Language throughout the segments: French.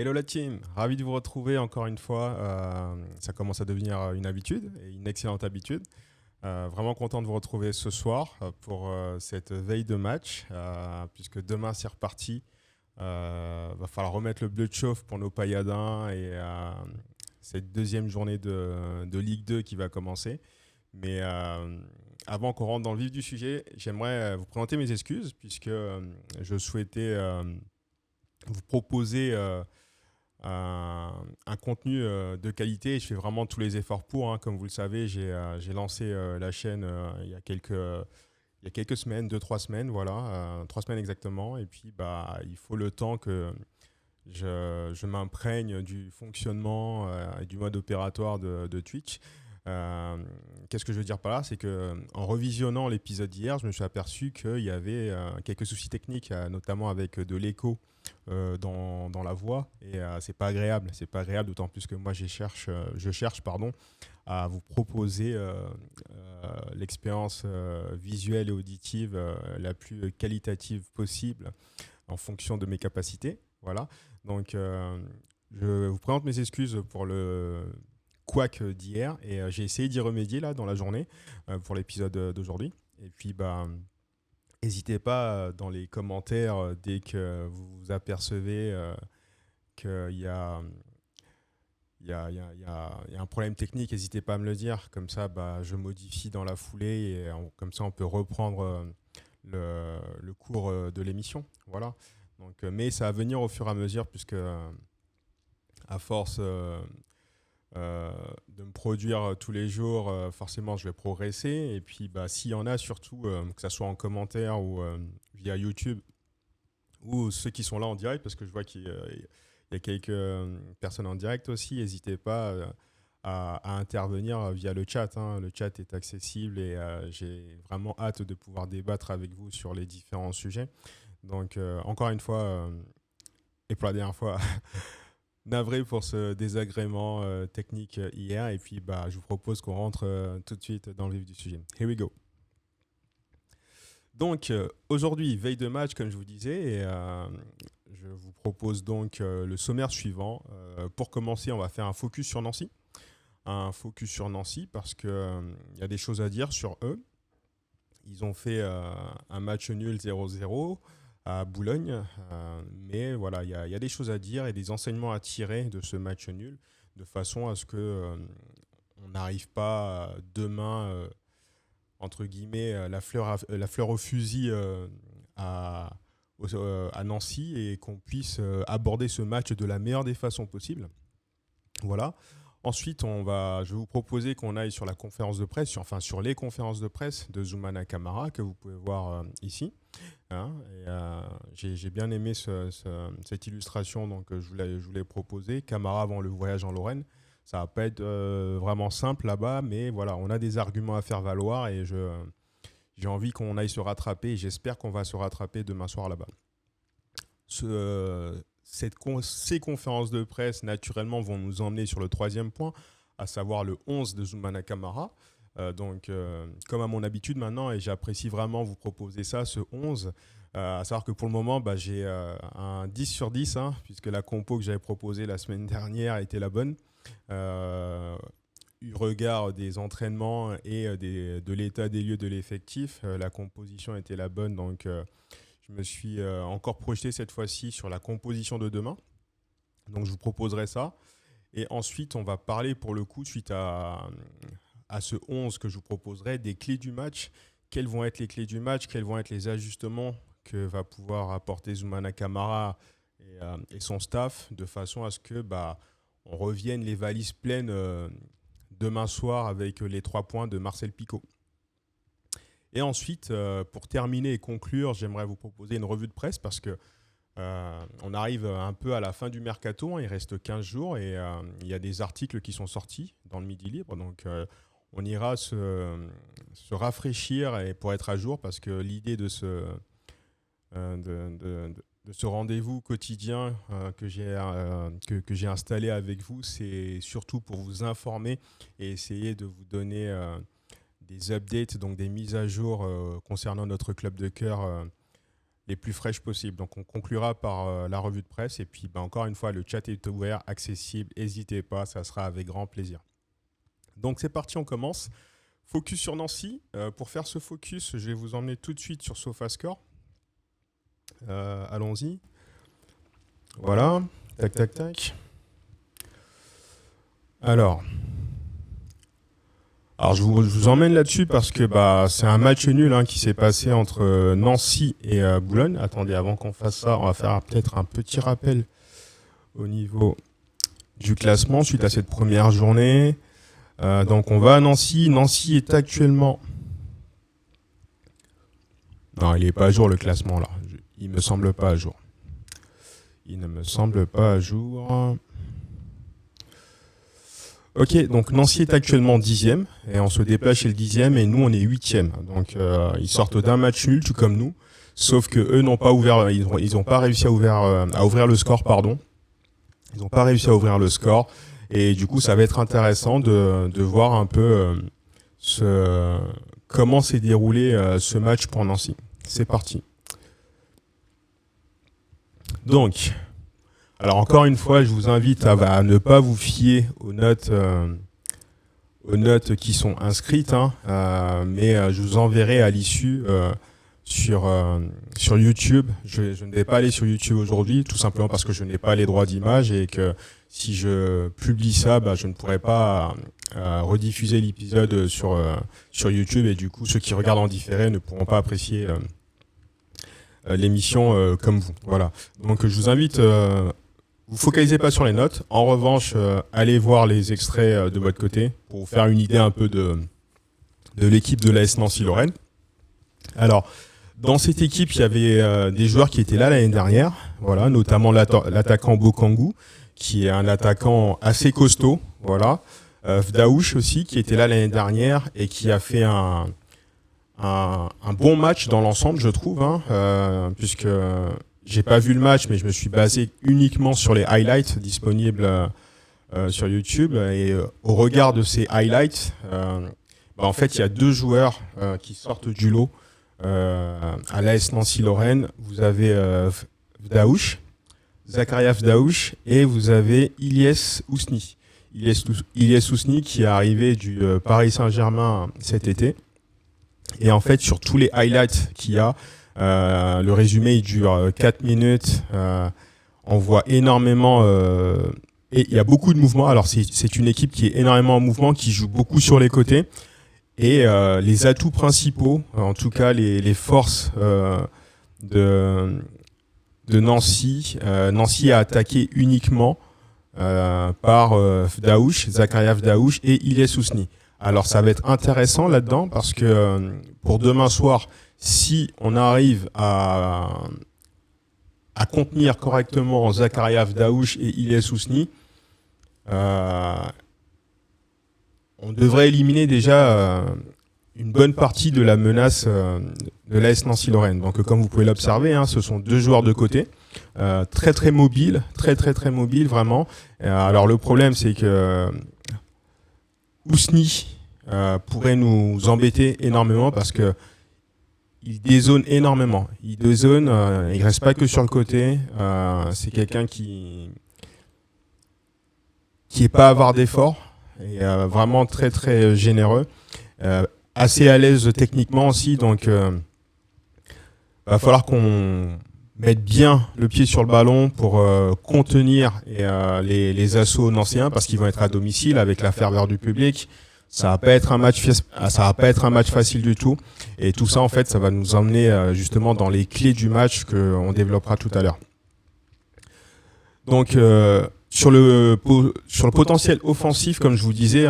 Hello la team, ravi de vous retrouver encore une fois. Ça commence à devenir une habitude et une excellente habitude. Vraiment content de vous retrouver ce soir pour cette veille de match, puisque demain c'est reparti. Va falloir remettre le bleu de chauffe pour nos pailladins et cette deuxième journée de Ligue 2 qui va commencer. Mais avant qu'on rentre dans le vif du sujet, j'aimerais vous présenter mes excuses puisque je souhaitais vous proposer un contenu de qualité. Je fais vraiment tous les efforts pour. Comme vous le savez, j'ai lancé la chaîne il y a quelques semaines, 2, 3 semaines, voilà, 3 semaines exactement. Et puis, il faut le temps que je m'imprègne du fonctionnement et du mode opératoire de Twitch. Euh, Qu'est-ce que je veux dire par là? C'est que en revisionnant l'épisode d'hier, je me suis aperçu qu'il y avait quelques soucis techniques, notamment avec de l'écho dans la voix. Et c'est pas agréable. C'est pas agréable, d'autant plus que moi je cherche pardon, à vous proposer l'expérience visuelle et auditive la plus qualitative possible en fonction de mes capacités. Voilà. Donc, je vous présente mes excuses pour le couac d'hier et j'ai essayé d'y remédier là dans la journée pour l'épisode d'aujourd'hui. Et puis, n'hésitez pas dans les commentaires dès que vous vous apercevez qu'il y a, il y a un problème technique, n'hésitez pas à me le dire. Comme ça, je modifie dans la foulée et comme ça, on peut reprendre le cours de l'émission. Voilà. Donc, mais ça va venir au fur et à mesure puisque à force de me produire tous les jours, forcément je vais progresser. Et puis s'il y en a surtout, que ce soit en commentaire ou via YouTube, ou ceux qui sont là en direct, parce que je vois qu'il y a quelques personnes en direct aussi, n'hésitez pas à intervenir via le chat. Le chat est accessible et j'ai vraiment hâte de pouvoir débattre avec vous sur les différents sujets. Donc encore une fois, et pour la dernière fois, navré pour ce désagrément technique hier. Et puis, je vous propose qu'on rentre tout de suite dans le vif du sujet. Here we go. Donc, aujourd'hui, veille de match, comme je vous disais, et je vous propose donc le sommaire suivant. Pour commencer, on va faire un focus sur Nancy. Un focus sur Nancy parce qu'il y a des choses à dire sur eux. Ils ont fait un match nul 0-0 à Boulogne. Mais voilà, il y a des choses à dire et des enseignements à tirer de ce match nul, de façon à ce que on n'arrive pas demain, entre guillemets, la fleur au fusil à Nancy et qu'on puisse aborder ce match de la meilleure des façons possibles. Voilà. Ensuite, je vais vous proposer qu'on aille sur la conférence de presse, sur les conférences de presse de Zoumana Camara que vous pouvez voir ici. J'ai bien aimé cette illustration, donc je voulais proposer. Camara avant le voyage en Lorraine. Ça va pas être vraiment simple là-bas, mais voilà, on a des arguments à faire valoir et j'ai envie qu'on aille se rattraper et j'espère qu'on va se rattraper demain soir là-bas. Ces conférences de presse, naturellement, vont nous emmener sur le troisième point, à savoir le 11 de Zoumana Camara. Comme à mon habitude maintenant, et j'apprécie vraiment vous proposer ça, ce 11, à savoir que pour le moment, j'ai un 10 sur 10, puisque la compo que j'avais proposée la semaine dernière était la bonne. Eu regard des entraînements et de l'état des lieux de l'effectif, la composition était la bonne, donc je me suis encore projeté cette fois-ci sur la composition de demain. Donc je vous proposerai ça. Et ensuite, on va parler pour le coup, suite à ce 11 que je vous proposerai, des clés du match. Quelles vont être les clés du match? Quels vont être les ajustements que va pouvoir apporter Zoumana Camara et son staff, de façon à ce que on revienne les valises pleines demain soir avec les 3 points de Marcel Picot. Et ensuite, pour terminer et conclure, j'aimerais vous proposer une revue de presse parce que on arrive un peu à la fin du mercato, il reste 15 jours et il y a des articles qui sont sortis dans le Midi Libre. Donc on ira se rafraîchir et pour être à jour parce que l'idée de ce rendez-vous quotidien que j'ai installé avec vous, c'est surtout pour vous informer et essayer de vous donner des updates, donc des mises à jour concernant notre club de cœur les plus fraîches possibles. Donc on conclura par la revue de presse et puis encore une fois, le chat est ouvert, accessible, n'hésitez pas, ça sera avec grand plaisir. Donc c'est parti, on commence. Focus sur Nancy. Pour faire ce focus, je vais vous emmener tout de suite sur SofaScore. Allons-y. Voilà. Tac, tac, tac. Alors je vous emmène là-dessus parce que c'est un match nul qui s'est passé entre Nancy et Boulogne. Attendez, avant qu'on fasse ça, on va faire peut-être un petit rappel au niveau du classement suite à cette première journée. Donc on va à Nancy. Nancy est actuellement... Non, il n'est pas à jour le classement là. Il ne me semble pas à jour. Il ne me semble pas à jour. Ok, donc Nancy est actuellement 10e et on se déplace chez le 10e et nous on est 8e. Donc ils sortent d'un match nul tout comme nous. Sauf que eux n'ont pas ouvert, ils ont pas réussi à ouvrir le score, pardon. Ils n'ont pas réussi à ouvrir le score. Et du coup, ça va être intéressant de voir un peu comment s'est déroulé ce match pour Nancy. C'est parti. Donc, alors encore une fois, je vous invite à ne pas vous fier aux notes qui sont inscrites, mais je vous enverrai à l'issue sur YouTube. Je ne vais pas aller sur YouTube aujourd'hui, tout simplement parce que je n'ai pas les droits d'image et que si je publie ça, je ne pourrai pas rediffuser l'épisode sur YouTube et du coup, ceux qui regardent en différé ne pourront pas apprécier l'émission comme vous. Voilà. Donc, je vous invite, vous focalisez pas sur les notes. En revanche, allez voir les extraits de votre côté pour vous faire une idée un peu de l'équipe de l'AS Nancy-Lorraine. Alors, dans cette équipe, il y avait des joueurs qui étaient là l'année dernière, voilà, notamment l'attaquant Bokangu, qui est un attaquant assez costaud, voilà. Vdaouch aussi, qui était là l'année dernière et qui a fait un bon match dans l'ensemble, je trouve, puisque j'ai pas vu le match, mais je me suis basé uniquement sur les highlights disponibles sur YouTube. Et au regard de ces highlights, en fait, il y a deux joueurs qui sortent du lot à l'AS Nancy-Lorraine. Vous avez Vdaouch, Zakaria Vdaouch, et vous avez Ilyes Ousni. Ilyes Ousni qui est arrivé du Paris Saint-Germain cet été. Et en fait, sur tous les highlights qu'il y a, le résumé il dure 4 minutes. On voit énormément... et il y a beaucoup de mouvements. Alors, c'est une équipe qui est énormément en mouvement, qui joue beaucoup sur les côtés. Et les atouts principaux, en tout cas les forces de Nancy. Nancy a attaqué uniquement par Zakaria Vdaouch et Ilyes Ousni. Alors ça va être intéressant là-dedans parce que pour demain soir, si on arrive à contenir correctement Zakaria Vdaouch et Ilyes Ousni, on devrait éliminer déjà une bonne partie de la menace de l'AS Nancy-Lorraine. Donc comme vous pouvez l'observer, ce sont deux joueurs de côté, très très mobiles, très mobiles vraiment. Alors le problème c'est que Ousni pourrait nous embêter énormément parce que il dézone énormément. Il dézone, il reste pas que sur le côté. C'est quelqu'un qui est pas avare d'efforts et vraiment très généreux, assez à l'aise techniquement aussi. Donc va falloir qu'on mette bien le pied sur le ballon pour contenir les assauts nancéens parce qu'ils vont être à domicile avec la ferveur du public. Ça va pas être un match facile du tout. Et tout ça, en fait, ça va nous emmener justement dans les clés du match qu'on développera tout à l'heure. Donc, sur le potentiel offensif, comme je vous disais,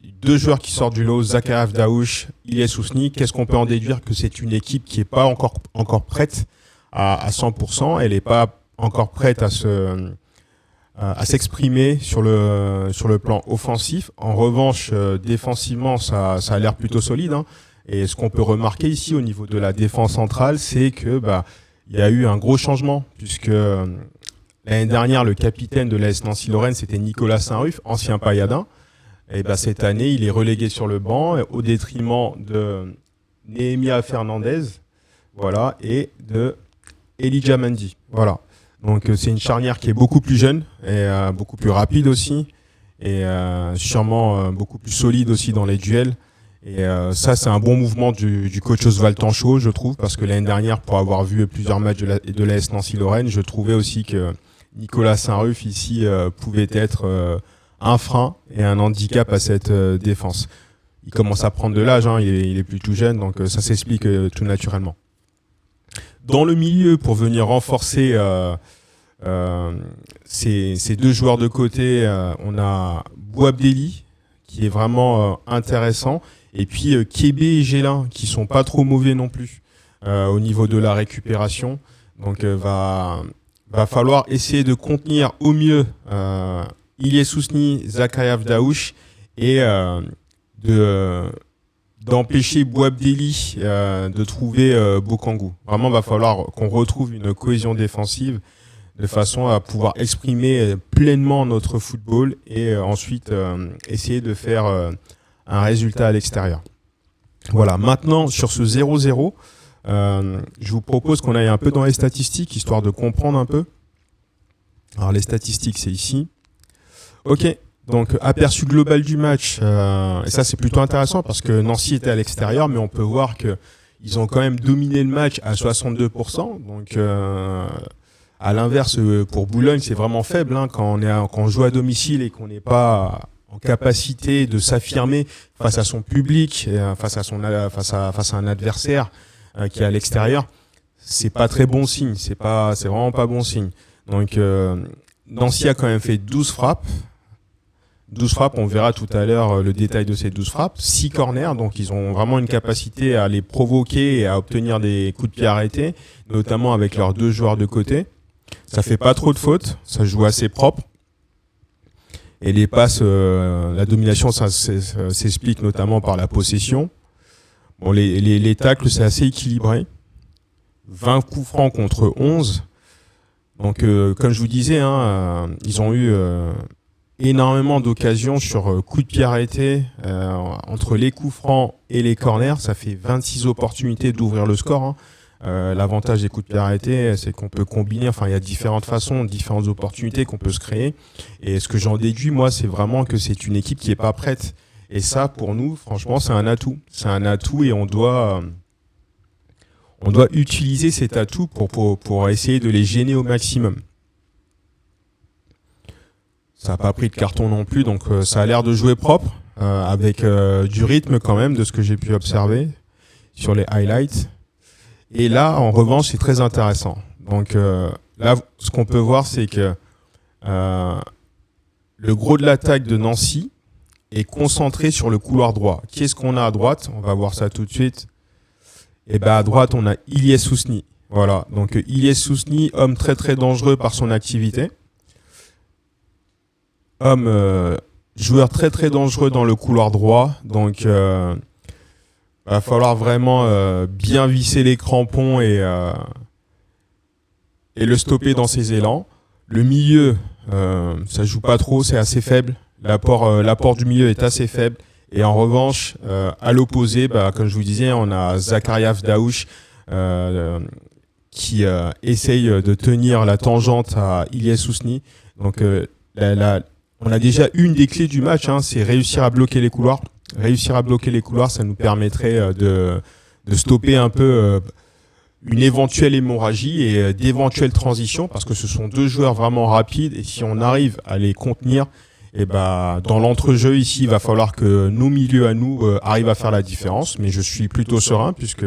deux joueurs qui sortent du lot, Zakaria Vdaouch, Ilyes Ousni. Qu'est-ce qu'on peut en déduire? Que c'est une équipe qui est pas encore prête à 100%. Elle est pas encore prête à s'exprimer sur le plan offensif. En revanche, défensivement, ça a l'air plutôt solide. Et ce qu'on peut remarquer ici au niveau de la défense centrale, c'est que il y a eu un gros changement puisque l'année dernière, le capitaine de l'AS Nancy-Lorraine, c'était Nicolas Saint-Ruf, ancien Pailladin. Et cette année, il est relégué sur le banc au détriment de Nehemia Fernandez, voilà, et de Elijah Mendy. Voilà. Donc c'est une charnière qui est beaucoup plus jeune et beaucoup plus rapide aussi et sûrement beaucoup plus solide aussi dans les duels. Et ça, c'est un bon mouvement du coach Oswald Tanchot, je trouve, parce que l'année dernière, pour avoir vu plusieurs matchs de l'AS Nancy-Lorraine, je trouvais aussi que Nicolas Saint-Ruf ici pouvait être un frein et un handicap à cette défense. Il commence à prendre de l'âge, hein, il est plus tout jeune, donc ça s'explique tout naturellement. Dans le milieu, pour venir renforcer ces deux joueurs de côté, on a Bouabdeli, qui est vraiment intéressant, et puis Kébé et Gélin, qui sont pas trop mauvais non plus au niveau de la récupération. Donc va falloir essayer de contenir au mieux Ilyes Ousni, Zakaria Daouche et d'empêcher Bouabdeli de trouver Bokangou. Vraiment, va falloir qu'on retrouve une cohésion défensive de façon à pouvoir exprimer pleinement notre football et ensuite essayer de faire un résultat à l'extérieur. Voilà, maintenant sur ce 0-0, je vous propose qu'on aille un peu dans les statistiques, histoire de comprendre un peu. Alors les statistiques, c'est ici. Ok, donc aperçu global du match, et ça c'est plutôt intéressant parce que Nancy était à l'extérieur, mais on peut voir qu'ils ont quand même dominé le match à 62%. Donc à l'inverse, pour Boulogne, c'est vraiment faible hein, quand on joue à domicile et qu'on n'est pas en capacité de s'affirmer face à son public, face à un adversaire qui est à l'extérieur. C'est pas très bon signe, c'est vraiment pas bon signe. Donc Nancy a quand même fait 12 frappes. 12 frappes, on verra tout à l'heure le détail de ces 12 frappes. 6 corners, donc ils ont vraiment une capacité à les provoquer et à obtenir des coups de pied arrêtés, notamment avec leurs deux joueurs de côté. Ça fait pas trop de fautes, ça joue assez propre. Et les passes, la domination, ça s'explique notamment par la possession. Bon, les tacles, c'est assez équilibré. 20 coups francs contre 11. Donc, comme je vous disais, hein, ils ont eu énormément d'occasions sur coups de pied arrêtés. Entre les coups francs et les corners, ça fait 26 opportunités d'ouvrir le score. Hein. L'avantage des coups de pied arrêtés, c'est qu'on peut combiner, enfin il y a différentes façons, différentes opportunités qu'on peut se créer. Et ce que j'en déduis, moi, c'est vraiment que c'est une équipe qui n'est pas prête. Et ça, pour nous, franchement, c'est un atout. C'est un atout et on doit utiliser cet atout pour essayer de les gêner au maximum. Ça n'a pas pris de carton non plus, donc ça a l'air de jouer propre, avec du rythme quand même, de ce que j'ai pu observer sur les highlights. Et là, en revanche, c'est très intéressant. Donc là, ce qu'on peut voir, c'est que le gros de l'attaque de Nancy est concentré sur le couloir droit. Qu'est-ce qu'on a à droite? On va voir ça tout de suite. Et ben à droite, on a Ilyes Ousni. Voilà. Donc Ilyes Ousni, homme très très dangereux par son activité. Joueur très très dangereux dans le couloir droit. Donc va falloir vraiment bien visser les crampons et le stopper dans ses élans. Le milieu, ça joue pas trop, c'est assez faible. L'apport du milieu est assez faible. Et en revanche, à l'opposé, comme je vous disais, on a Zakaria Daouche qui essaye de tenir la tangente à Ilyes Ousni. Donc on a déjà une des clés du match, hein, c'est réussir à bloquer les couloirs. Réussir à bloquer les couloirs, ça nous permettrait de stopper un peu une éventuelle hémorragie et d'éventuelles transitions, parce que ce sont deux joueurs vraiment rapides, et si on arrive à les contenir, et dans l'entrejeu ici, il va falloir que nos milieux à nous arrivent à faire la différence, mais je suis plutôt serein, puisque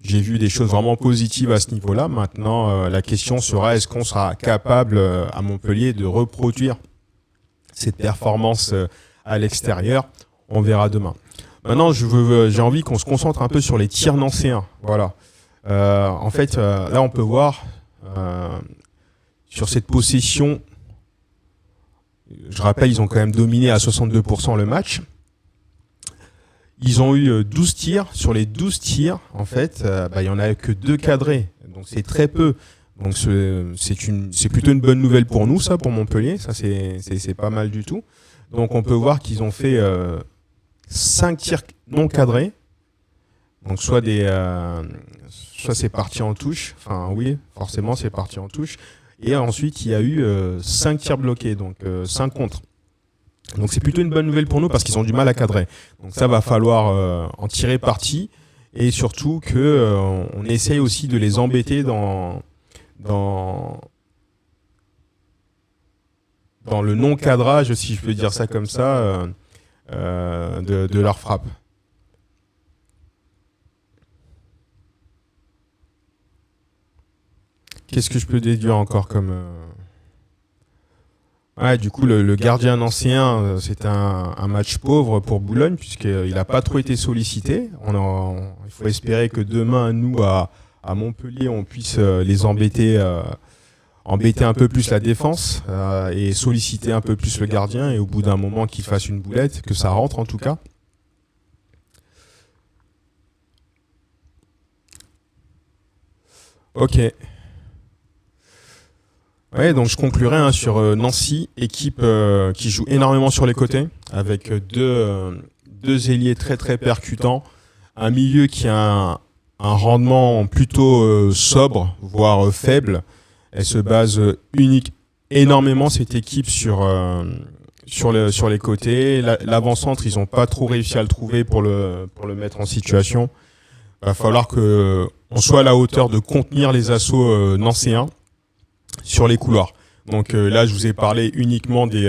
j'ai vu des choses vraiment positives à ce niveau-là. Maintenant, la question sera, est-ce qu'on sera capable à Montpellier de reproduire cette performance à l'extérieur? On verra demain. Maintenant, j'ai envie qu'on se concentre un peu sur les tirs nancéens. Voilà. En fait, là, on peut voir sur cette possession, je rappelle, ils ont quand même dominé à 62% le match. Ils ont eu 12 tirs. Sur les 12 tirs, en fait, il n'y en a que 2 cadrés. Donc, c'est très peu. Donc, c'est plutôt une bonne nouvelle pour nous, ça, pour Montpellier. Ça, c'est pas mal du tout. Donc, on peut voir qu'ils ont fait 5 tirs non cadrés Donc soit c'est parti en touche, enfin oui, forcément c'est parti en touche. Et ensuite il y a eu 5 tirs bloqués, donc 5 contre. Donc c'est plutôt une bonne nouvelle pour nous parce qu'ils ont du mal à cadrer. Donc ça va falloir en tirer parti et surtout que on essaye aussi de les embêter dans, dans le non-cadrage, si je peux dire ça comme ça, de leur frappe. Qu'est-ce que je peux déduire encore comme... Ouais, du coup, le gardien ancien, c'était un match pauvre pour Boulogne, puisqu'il n'a pas trop été sollicité. Il faut espérer que demain, nous, à Montpellier, on puisse les embêter un peu plus la défense et solliciter un peu plus le gardien, et au bout d'un moment, qu'il fasse une boulette, que ça rentre en tout cas. Ok. Ouais, donc je conclurai sur Nancy, équipe qui joue énormément sur les côtés, avec deux ailiers très très percutants, un milieu qui a un rendement plutôt sobre, voire faible. Elle se base énormément cette équipe sur les côtés. L'avant-centre, ils n'ont pas trop réussi à le trouver pour le mettre en situation. Il va falloir qu'on soit à la hauteur de contenir les assauts nancéens sur les couloirs. Donc là, je vous ai parlé uniquement des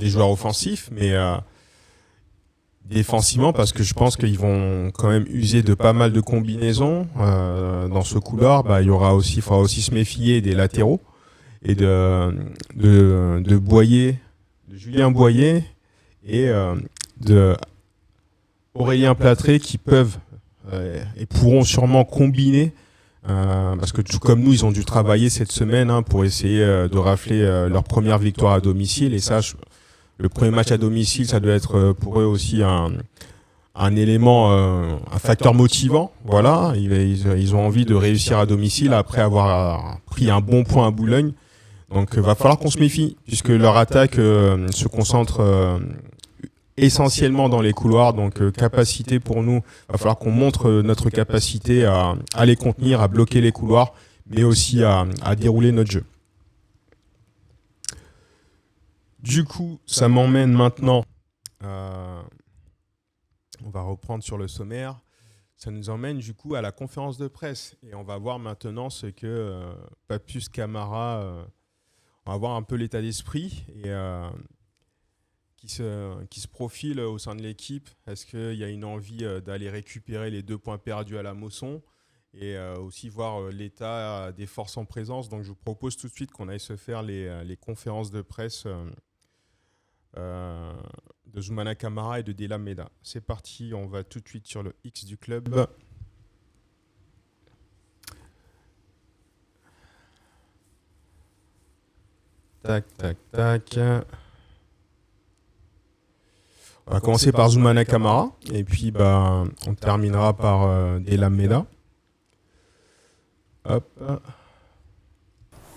joueurs offensifs, mais défensivement, parce que je pense qu'ils vont quand même user de pas mal de combinaisons dans ce couloir. Bah, il faudra aussi se méfier des latéraux et de Boyer, de Julien Boyer et de Aurélien Platré qui peuvent et pourront sûrement combiner. Parce que tout comme nous, ils ont dû travailler cette semaine pour essayer de rafler leur première victoire à domicile. Et ça, le premier match à domicile, ça doit être pour eux aussi un élément, un facteur motivant. Voilà, ils ont envie de réussir à domicile après avoir pris un bon point à Boulogne. Donc, va falloir qu'on se méfie, puisque leur attaque se concentre essentiellement dans les couloirs. Donc, capacité pour nous, va falloir qu'on montre notre capacité à les contenir, à bloquer les couloirs, mais aussi à dérouler notre jeu. Du coup, ça m'emmène maintenant, on va reprendre sur le sommaire, ça nous emmène du coup à la conférence de presse. Et on va voir maintenant ce que Papus Camara, on va voir un peu l'état d'esprit et qui se profile au sein de l'équipe. Est-ce qu'il y a une envie d'aller récupérer les 2 points perdus à la Mosson et aussi voir l'état des forces en présence. Donc je vous propose tout de suite qu'on aille se faire les conférences de presse de Zoumana Camara et de Della Meda. C'est parti, on va tout de suite sur le X du club. Tac, tac, tac. On va commencer par Zoumana Camara et puis on terminera par Della Meda. Hop.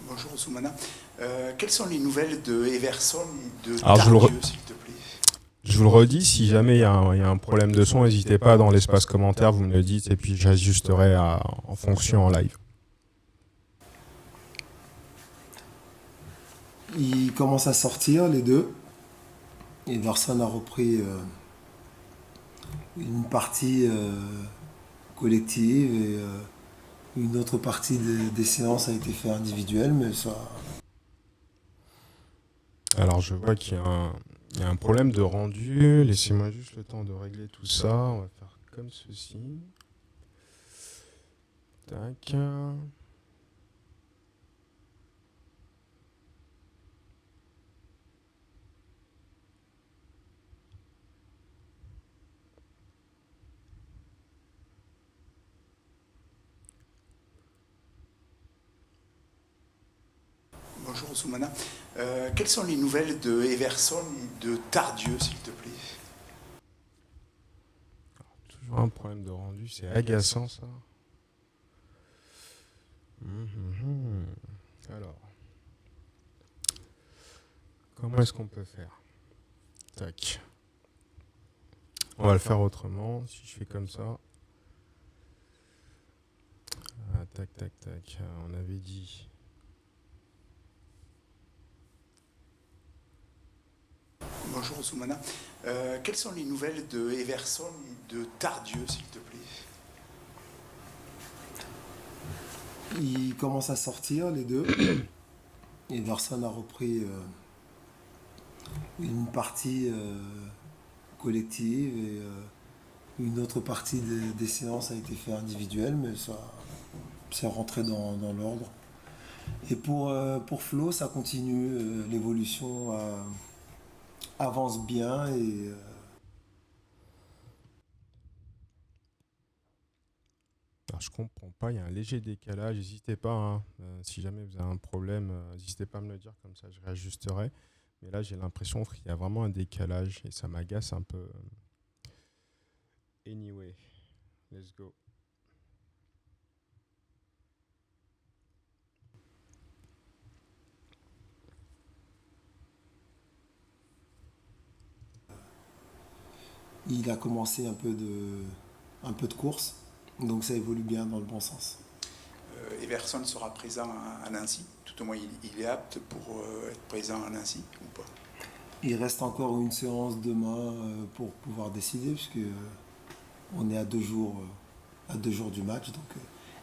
Bonjour Zoumana. Quelles sont les nouvelles de Everson et de Alors, Tardieu, s'il te plaît? Je vous le redis, si jamais il y a un problème de son, n'hésitez pas dans l'espace commentaire, vous me le dites et puis j'ajusterai en fonction en live. Ils commencent à sortir les deux. Everson a repris une partie collective et une autre partie des séances a été faite individuelle, mais ça... Alors je vois qu'il y a un problème de rendu. Laissez-moi juste le temps de régler tout ça. On va faire comme ceci. Tac. Bonjour Zoumana. Quelles sont les nouvelles de Everson et de Tardieu, s'il te plaît? Toujours un problème de rendu, c'est agaçant ça. Alors, comment est-ce qu'on peut faire? Tac. On va le faire autrement. Si je fais comme ça. Ah, tac, tac, tac. On avait dit. Bonjour Soumana. Quelles sont les nouvelles de Everson et de Tardieu, s'il te plaît? Ils commencent à sortir les deux. Everson a repris une partie collective et une autre partie des séances a été fait individuelle, mais ça c'est rentré dans l'ordre. Et pour Flo, ça continue, l'évolution avance bien et Alors, je comprends pas, il y a un léger décalage. N'hésitez pas, hein. Si jamais vous avez un problème, n'hésitez pas à me le dire, comme ça je réajusterai. Mais là, j'ai l'impression qu'il y a vraiment un décalage et ça m'agace un peu. Anyway, let's go. il a commencé un peu de course, donc ça évolue bien dans le bon sens. Everson sera présent à Nancy. Tout au moins, il est apte pour être présent à Nancy ou pas? Il reste encore une séance demain pour pouvoir décider, puisque on est à 2 jours, du match. Donc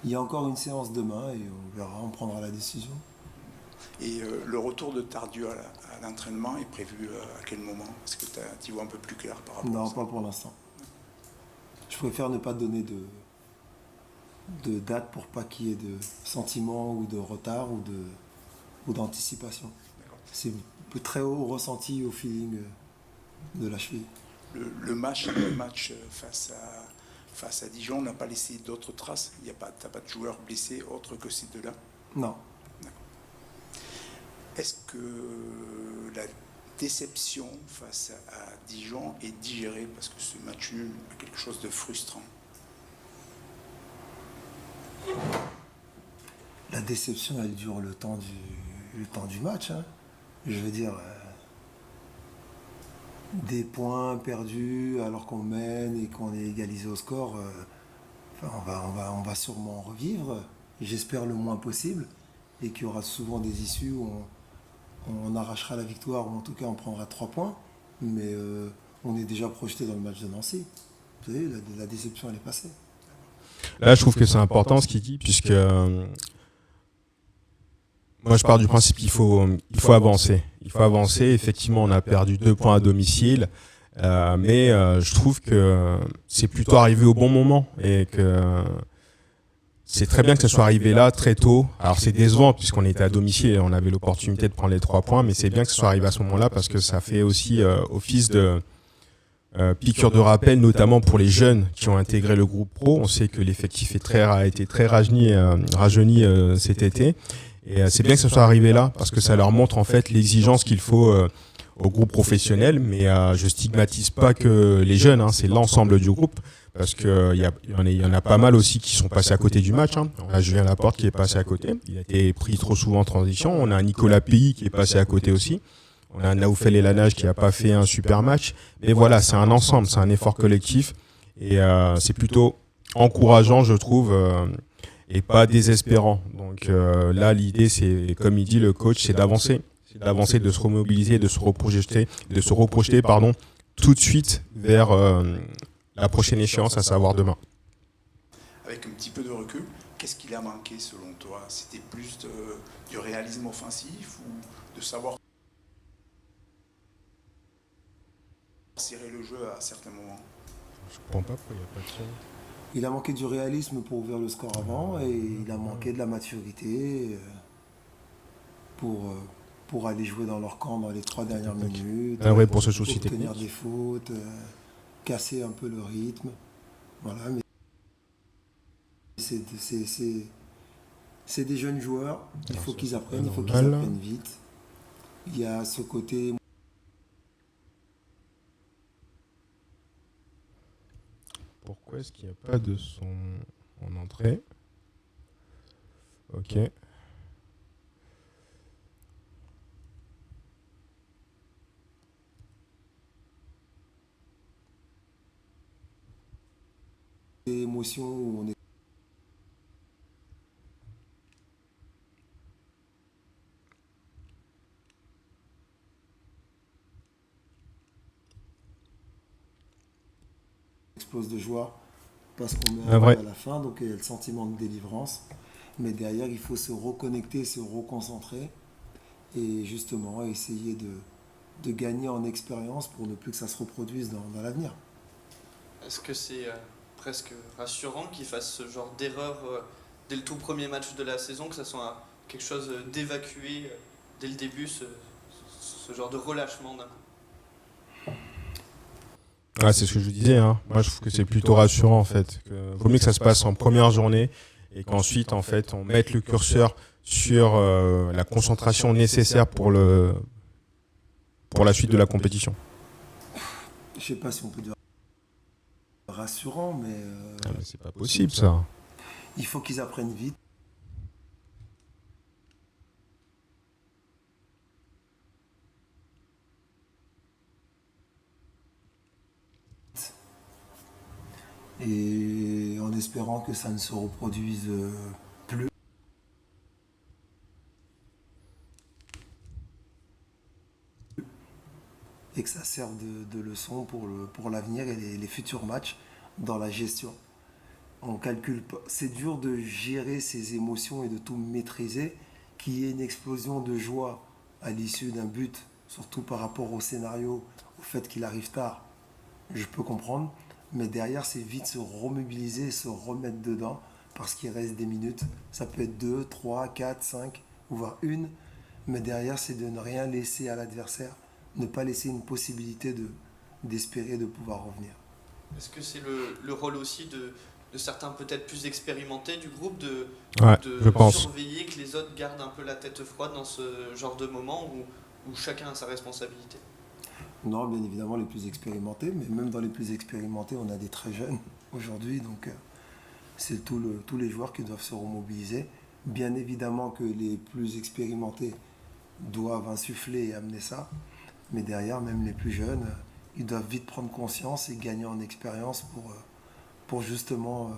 il y a encore une séance demain et on verra, on prendra la décision. Et le retour de Tardieu à l'entraînement est prévu à quel moment? Est-ce que tu y vois un peu plus clair par rapport à Non, ça? pas pour l'instant. Je préfère ne pas donner de date pour pas qu'il y ait de sentiments ou de retard ou d'anticipation. D'accord. C'est très haut ressenti au feeling de la cheville. Le match face à Dijon n'a pas laissé d'autres traces. Tu n'as pas de joueurs blessés autres que ces deux-là? Non. Est-ce que la déception face à Dijon est digérée parce que ce match nul est quelque chose de frustrant? La déception, elle dure le temps du match, hein. Je veux dire, des points perdus alors qu'on mène et qu'on est égalisé au score, on va sûrement en revivre. J'espère le moins possible et qu'il y aura souvent des issues où on arrachera la victoire ou en tout cas on prendra 3 points. Mais on est déjà projeté dans le match de Nancy. Vous savez, la déception, elle est passée. Là, je trouve que c'est important ce qu'il dit, puisque moi, je pars du principe qu'il faut avancer. Il faut avancer. Effectivement, on a perdu 2 points à domicile, mais je trouve que c'est plutôt arrivé au bon moment et que c'est très bien que ça soit arrivé là, très tôt. Alors, c'est décevant puisqu'on était à domicile et on avait l'opportunité de prendre les 3 points, mais c'est bien que ça soit arrivé à ce moment-là parce que ça fait aussi office de piqûre de rappel, notamment pour les jeunes qui ont intégré le groupe pro. On sait que l'effectif a été très rajeuni cet été. Et c'est bien que ça soit arrivé là, parce que ça leur montre en fait l'exigence qu'il faut au groupe professionnel. Mais je stigmatise pas que les jeunes, hein, c'est l'ensemble du groupe, parce que il y en a pas mal aussi qui sont passés à côté du match. Hein. On a Julien Laporte qui est passé à côté. Il a été pris trop souvent en transition. On a un Nicolas Pays qui est passé à côté aussi. On a un Naoufel Elanage qui n'a pas fait un super match. Mais voilà, c'est un ensemble, c'est un effort collectif. Et c'est plutôt encourageant, je trouve, et pas désespérant. Donc là, l'idée, c'est, comme il dit le coach, c'est d'avancer. C'est d'avancer, de se remobiliser, de se reprojeter, tout de suite vers la prochaine échéance, à savoir demain. Avec un petit peu de recul, qu'est-ce qu'il a manqué selon toi? C'était plus du réalisme offensif ou de savoir serrer le jeu à certains moments? Je comprends pas pourquoi il n'y a pas de son. Il a manqué du réalisme pour ouvrir le score avant et il a manqué de la maturité pour aller jouer dans leur camp dans les 3 dernières minutes. Ah ouais, pour ce souci pour technique. tenir des fautes, casser un peu le rythme. Voilà, mais c'est des jeunes joueurs, il faut qu'ils apprennent, il faut qu'ils apprennent vite. Il y a ce côté... Pourquoi est-ce qu'il n'y a pas de son en entrée? Ok. Des émotions où on explose de joie parce qu'on met un vrai. but à la fin, donc il y a le sentiment de délivrance. Mais derrière, il faut se reconnecter, se reconcentrer et justement essayer de gagner en expérience pour ne plus que ça se reproduise dans l'avenir. Est-ce que c'est presque rassurant qu'il fasse ce genre d'erreur dès le tout premier match de la saison, que ça soit quelque chose d'évacué dès le début, ce genre de relâchement d'un coup? Ouais, c'est ce que je vous disais, hein. Moi, je trouve que c'est plutôt rassurant, en fait. Vaut mieux que ça se passe en première journée et qu'ensuite, en fait, on mette le curseur sur la concentration nécessaire pour la suite de la compétition. Je sais pas si on peut dire rassurant, mais Ah, mais c'est pas possible, ça. il faut qu'ils apprennent vite. Et en espérant que ça ne se reproduise plus. Et que ça serve de leçon pour l'avenir et les futurs matchs dans la gestion. On calcule pas. C'est dur de gérer ses émotions et de tout maîtriser. Qu'il y ait une explosion de joie à l'issue d'un but, surtout par rapport au scénario, au fait qu'il arrive tard, je peux comprendre. Mais derrière, c'est vite se remobiliser, se remettre dedans, parce qu'il reste des minutes. Ça peut être 2, 3, 4, 5, voire une. Mais derrière, c'est de ne rien laisser à l'adversaire, ne pas laisser une possibilité d'espérer de pouvoir revenir. Est-ce que c'est le rôle aussi de certains peut-être plus expérimentés du groupe Ouais, de je pense. surveiller que les autres gardent un peu la tête froide dans ce genre de moment où chacun a sa responsabilité? Non, bien évidemment, les plus expérimentés, mais même dans les plus expérimentés, on a des très jeunes aujourd'hui, donc c'est tous les joueurs qui doivent se remobiliser. Bien évidemment que les plus expérimentés doivent insuffler et amener ça, mais derrière, même les plus jeunes, ils doivent vite prendre conscience et gagner en expérience pour justement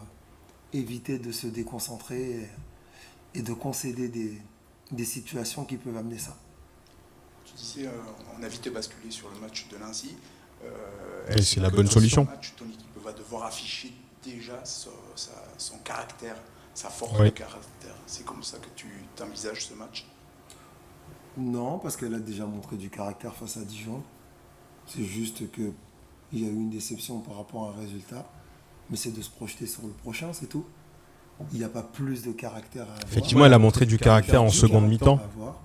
éviter de se déconcentrer et de concéder des situations qui peuvent amener ça. Tu disais, on a vite basculé sur le match de Nancy. Et c'est la bonne solution. Dans ce match, ton équipe va devoir afficher déjà son caractère, sa force Oui. de caractère. C'est comme ça que tu t'envisages ce match? Non, parce qu'elle a déjà montré du caractère face à Dijon. C'est juste qu'il y a eu une déception par rapport à un résultat. Mais c'est de se projeter sur le prochain, c'est tout. Il n'y a pas plus de caractère à avoir. Effectivement, elle a montré du caractère en seconde mi-temps. à avoir.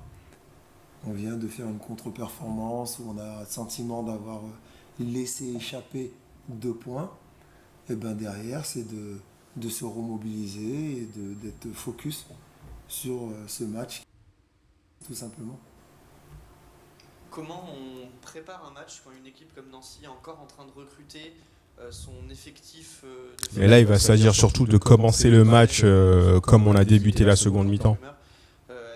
On vient de faire une contre-performance où on a le sentiment d'avoir laissé échapper 2 points. Et bien derrière, c'est de se remobiliser et d'être focus sur ce match, tout simplement. Comment on prépare un match quand une équipe comme Nancy est encore en train de recruter son effectif Et là, il va s'agir surtout de commencer le match comme on a débuté la seconde mi-temps.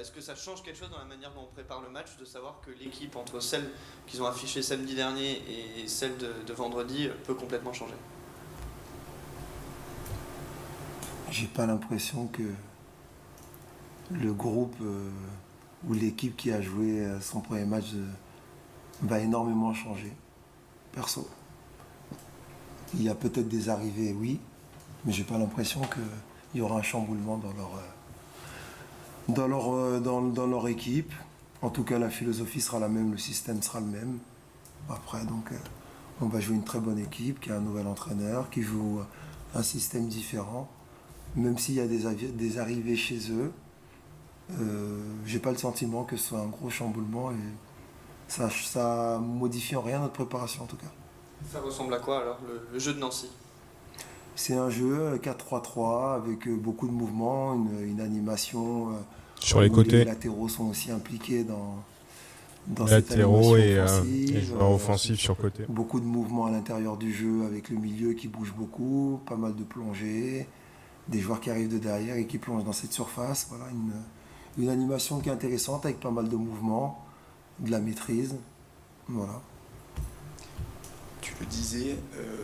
Est-ce que ça change quelque chose dans la manière dont on prépare le match, de savoir que l'équipe entre celle qu'ils ont affichée samedi dernier et celle de vendredi peut complètement changer? J'ai pas l'impression que le groupe ou l'équipe qui a joué son premier match va énormément changer. Perso. Il y a peut-être des arrivées, oui, mais j'ai pas l'impression qu'il y aura un chamboulement dans leur équipe. En tout cas, la philosophie sera la même, le système sera le même. Après, donc, on va jouer une très bonne équipe qui a un nouvel entraîneur, qui joue un système différent. Même s'il y a des arrivées chez eux, j'ai pas le sentiment que ce soit un gros chamboulement et ça modifie en rien notre préparation en tout cas. Ça ressemble à quoi alors, le jeu de Nancy? C'est un jeu 4-3-3 avec beaucoup de mouvements, une animation Sur les où côtés. Les latéraux sont aussi impliqués dans cette Latéraux animation et offensive. joueurs offensifs sur côté. Beaucoup de mouvements à l'intérieur du jeu avec le milieu qui bouge beaucoup, pas mal de plongées, des joueurs qui arrivent de derrière et qui plongent dans cette surface. Voilà, une animation qui est intéressante avec pas mal de mouvements, de la maîtrise. Voilà. Tu le disais,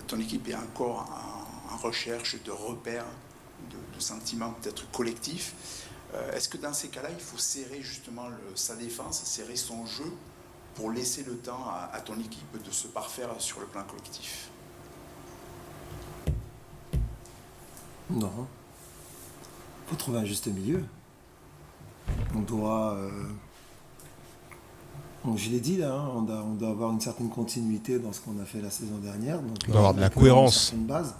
ton équipe est encore en recherche de repères, de sentiments peut-être collectifs. Est-ce que dans ces cas-là, il faut serrer justement sa défense, serrer son jeu pour laisser le temps à ton équipe de se parfaire sur le plan collectif? Non. Il faut trouver un juste milieu. On doit... je l'ai dit là, hein, on doit avoir une certaine continuité dans ce qu'on a fait la saison dernière. Donc, On doit avoir de la une cohérence. certaine base.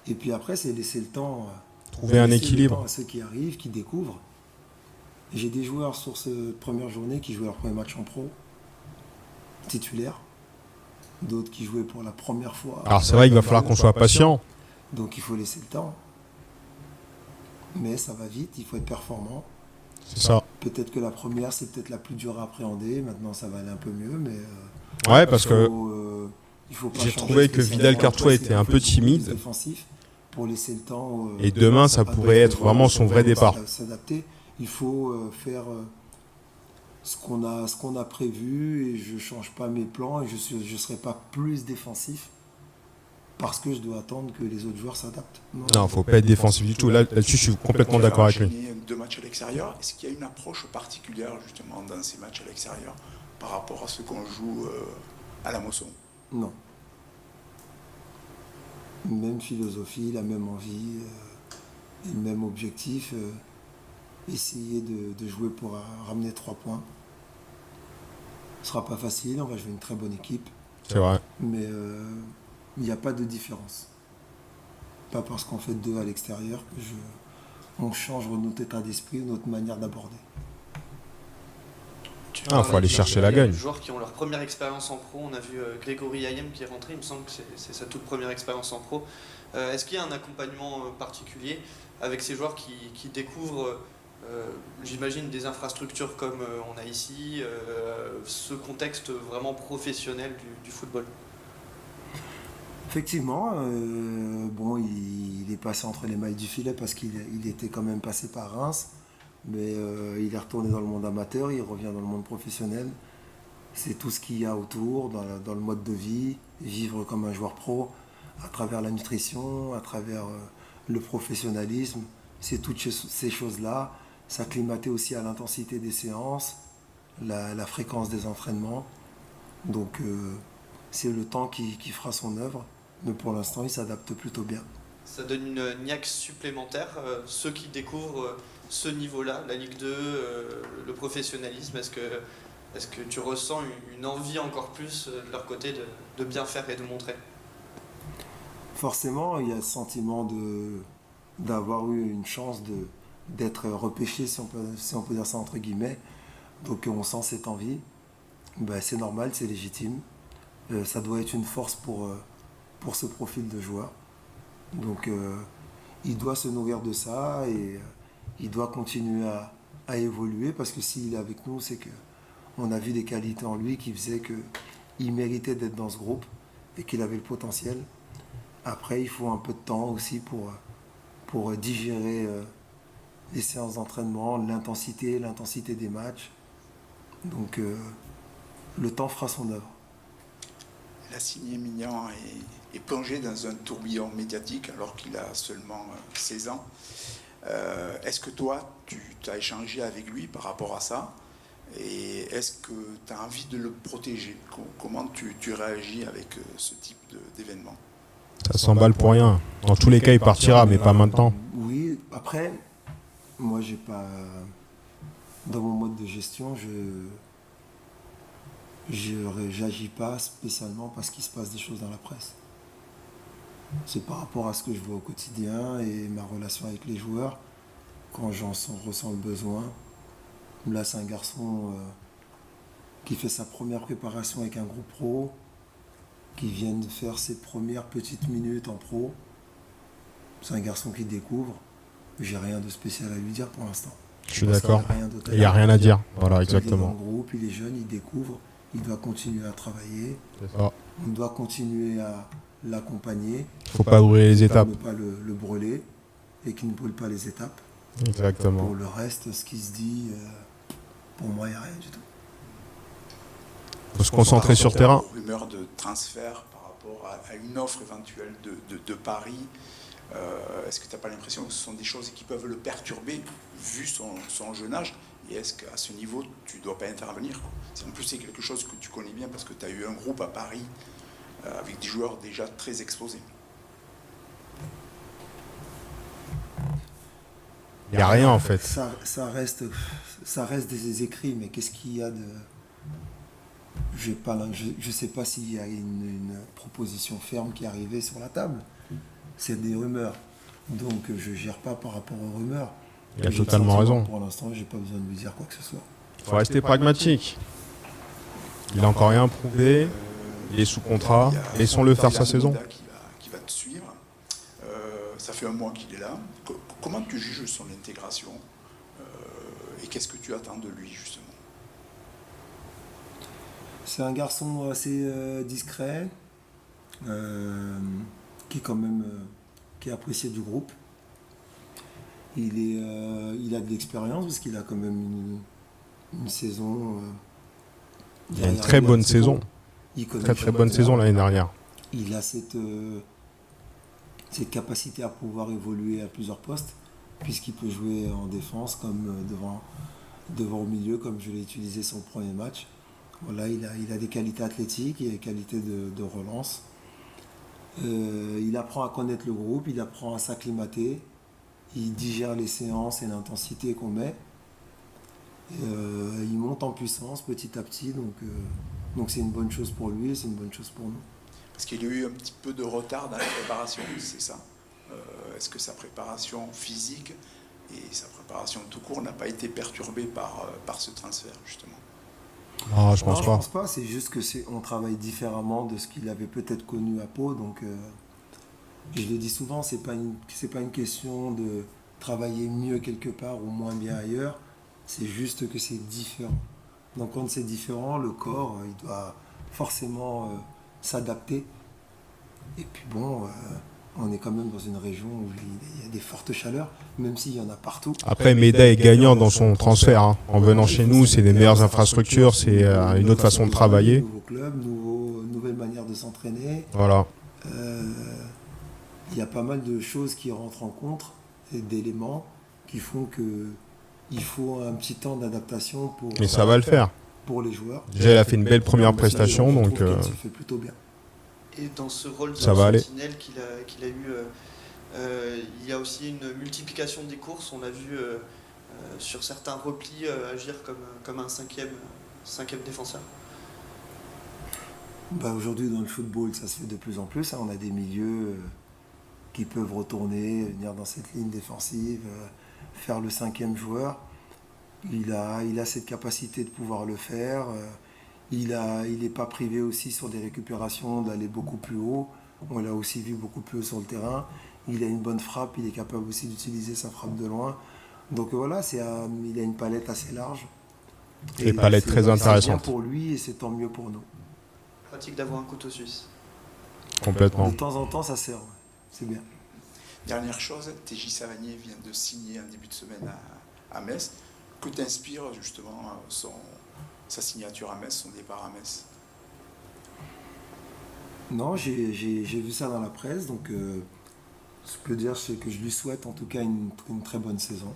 Et puis après, c'est laisser le temps... Trouver un laisser équilibre. le temps à ceux qui arrivent, qui découvrent. J'ai des joueurs sur cette première journée qui jouaient leur premier match en pro, titulaires. D'autres qui jouaient pour la première fois. Alors c'est vrai qu'il va falloir qu'on soit patient. Donc il faut laisser le temps. Mais ça va vite, il faut être performant. C'est ça. Peut-être que la première, c'est peut-être la plus dure à appréhender. Maintenant, ça va aller un peu mieux. Mais Ouais, parce que il faut pas j'ai changer trouvé que spécialement. Vidal-Courtois était un peu Plus timide. défensif pour laisser le temps. Et demain, ça pourrait être vraiment son vrai départ. S'adapter. Il faut faire ce qu'on a prévu et je ne change pas mes plans et je ne serai pas plus défensif parce que je dois attendre que les autres joueurs s'adaptent. Non, il ne faut pas être défensif du tout. Là-dessus, je suis complètement d'accord avec lui. Deux matchs à l'extérieur. Est-ce qu'il y a une approche particulière justement dans ces matchs à l'extérieur par rapport à ce qu'on joue à la Mosson? Non. Même philosophie, la même envie, le même objectif. Essayer de jouer pour ramener 3 points. Ce ne sera pas facile, on va jouer une très bonne équipe. C'est vrai. Mais il n'y a pas de différence. Pas parce qu'on fait 2 à l'extérieur que on change notre état d'esprit, notre manière d'aborder. Il faut aller chercher la gagne. Les joueurs qui ont leur première expérience en pro, on a vu Grégory Ayem qui est rentré, il me semble que c'est sa toute première expérience en pro. Est-ce qu'il y a un accompagnement particulier avec ces joueurs qui découvrent, j'imagine, des infrastructures comme on a ici, ce contexte vraiment professionnel du football? Effectivement, bon, il est passé entre les mailles du filet parce qu'il était quand même passé par Reims, mais il est retourné dans le monde amateur, il revient dans le monde professionnel. C'est tout ce qu'il y a autour, dans le mode de vie, vivre comme un joueur pro, à travers la nutrition, à travers le professionnalisme. C'est toutes ces choses-là, s'acclimater aussi à l'intensité des séances, la fréquence des entraînements. Donc c'est le temps qui fera son œuvre, mais pour l'instant il s'adapte plutôt bien. Ça donne une niaque supplémentaire, ceux qui découvrent ce niveau-là, la Ligue 2, le professionnalisme, est-ce que tu ressens une envie encore plus de leur côté de bien faire et de montrer? Forcément, il y a le sentiment d'avoir eu une chance d'être repêché, si on peut dire ça entre guillemets. Donc on sent cette envie. Ben, c'est normal, c'est légitime. Ça doit être une force pour ce profil de joueur. Donc il doit se nourrir de ça et il doit continuer à évoluer parce que s'il est avec nous, c'est qu'on a vu des qualités en lui qui faisaient qu'il méritait d'être dans ce groupe et qu'il avait le potentiel. Après, il faut un peu de temps aussi pour digérer les séances d'entraînement, l'intensité des matchs. Donc le temps fera son œuvre. Lassigné Mignan est plongé dans un tourbillon médiatique alors qu'il a seulement 16 ans. Est-ce que toi, tu as échangé avec lui par rapport à ça? Et est-ce que tu as envie de le protéger? Comment tu réagis avec ce type d'événement? Ça s'emballe pour rien. Dans tous les cas, il partira, mais pas maintenant. Oui, après, moi, j'ai pas... Dans mon mode de gestion, j'agis pas spécialement parce qu'il se passe des choses dans la presse. C'est par rapport à ce que je vois au quotidien et ma relation avec les joueurs, quand ressens le besoin. Là, c'est un garçon qui fait sa première préparation avec un groupe pro, qui vient de faire ses premières petites minutes en pro. C'est un garçon qui découvre. J'ai rien de spécial à lui dire pour l'instant. Je suis d'accord. Il Il n'y a rien à dire. Voilà, exactement. Il est dans le groupe, il est jeune, il découvre. Il doit continuer à travailler. C'est ça. On doit continuer à l'accompagner. Il ne faut pas brûler les étapes. Ne pas le brûler et qu'il ne brûle pas les étapes. Exactement. Pour le reste, ce qui se dit, pour moi, il n'y a rien du tout. Il faut se concentrer sur le terrain. Rumeur de transfert par rapport à une offre éventuelle de Paris. Est-ce que tu n'as pas l'impression que ce sont des choses qui peuvent le perturber vu son jeune âge? Et est-ce qu'à ce niveau, tu ne dois pas intervenir, quoi? En plus, c'est quelque chose que tu connais bien parce que tu as eu un groupe à Paris avec des joueurs déjà très exposés. Il n'y a rien en fait. Ça reste des écrits, mais qu'est-ce qu'il y a de... Je ne sais pas s'il y a une proposition ferme qui est arrivée sur la table. C'est des rumeurs. Donc je ne gère pas par rapport aux rumeurs. Il a totalement raison. Pour l'instant, je n'ai pas besoin de lui dire quoi que ce soit. Il faut rester pragmatique. Il n'a encore rien prouvé. Il est sous contrat. Laissons-le faire sa saison. Qui va te suivre. Ça fait un mois qu'il est là. Comment tu juges son intégration et qu'est-ce que tu attends de lui justement? C'est un garçon assez discret, qui est quand même qui est apprécié du groupe. Il a de l'expérience parce qu'il a quand même une saison. Il a une très bonne saison. Très bonne saison l'année dernière. Il a cette capacité à pouvoir évoluer à plusieurs postes, puisqu'il peut jouer en défense comme devant au milieu, comme je l'ai utilisé son premier match. Voilà, il a des qualités athlétiques, il a des qualités de relance. Il apprend à connaître le groupe, il apprend à s'acclimater, il digère les séances et l'intensité qu'on met. Il monte en puissance petit à petit, donc c'est une bonne chose pour lui et c'est une bonne chose pour nous. Parce qu'il y a eu un petit peu de retard dans la préparation, c'est ça. Est-ce que sa préparation physique et sa préparation tout court n'a pas été perturbée par ce transfert, justement? Non, je pense pas. Je pense pas, c'est juste que on travaille différemment de ce qu'il avait peut-être connu à Pau, donc je le dis souvent, c'est pas une question de travailler mieux quelque part ou moins bien ailleurs, c'est juste que c'est différent. Donc quand c'est différent, le corps, il doit forcément s'adapter. Et puis bon, on est quand même dans une région où il y a des fortes chaleurs, même s'il y en a partout. Après, Méda est gagnant dans son transfert. Hein. En venant chez nous, c'est des meilleures infrastructures, c'est une autre façon de travailler. Nouveau club, nouvelle manière de s'entraîner. Voilà. Il y a pas mal de choses qui rentrent en compte, et d'éléments qui font qu'il faut un petit temps d'adaptation pour. Mais ça va le faire. Pour les joueurs. Déjà, il a fait une belle première prestation, donc. Ça fait plutôt bien. Et dans ce rôle de sentinelle qu'il a eu, il y a aussi une multiplication des courses. On l'a vu sur certains replis agir comme un cinquième défenseur. Aujourd'hui, dans le football, ça se fait de plus en plus. On a des milieux qui peuvent retourner, venir dans cette ligne défensive, faire le cinquième joueur. Il a cette capacité de pouvoir le faire. Il n'est pas privé aussi sur des récupérations d'aller beaucoup plus haut. On l'a aussi vu beaucoup plus haut sur le terrain. Il a une bonne frappe, il est capable aussi d'utiliser sa frappe de loin. Donc voilà, il a une palette assez large. Et palette très intéressante. C'est bien pour lui et c'est tant mieux pour nous. Pratique d'avoir un couteau suisse. Complètement. De temps en temps, ça sert. C'est bien. Dernière chose, TJ Savanier vient de signer en début de semaine à Metz. Que t'inspire justement sa signature à Metz, son départ à Metz? Non, j'ai vu ça dans la presse, donc ce que je peux dire, c'est que je lui souhaite en tout cas une très bonne saison.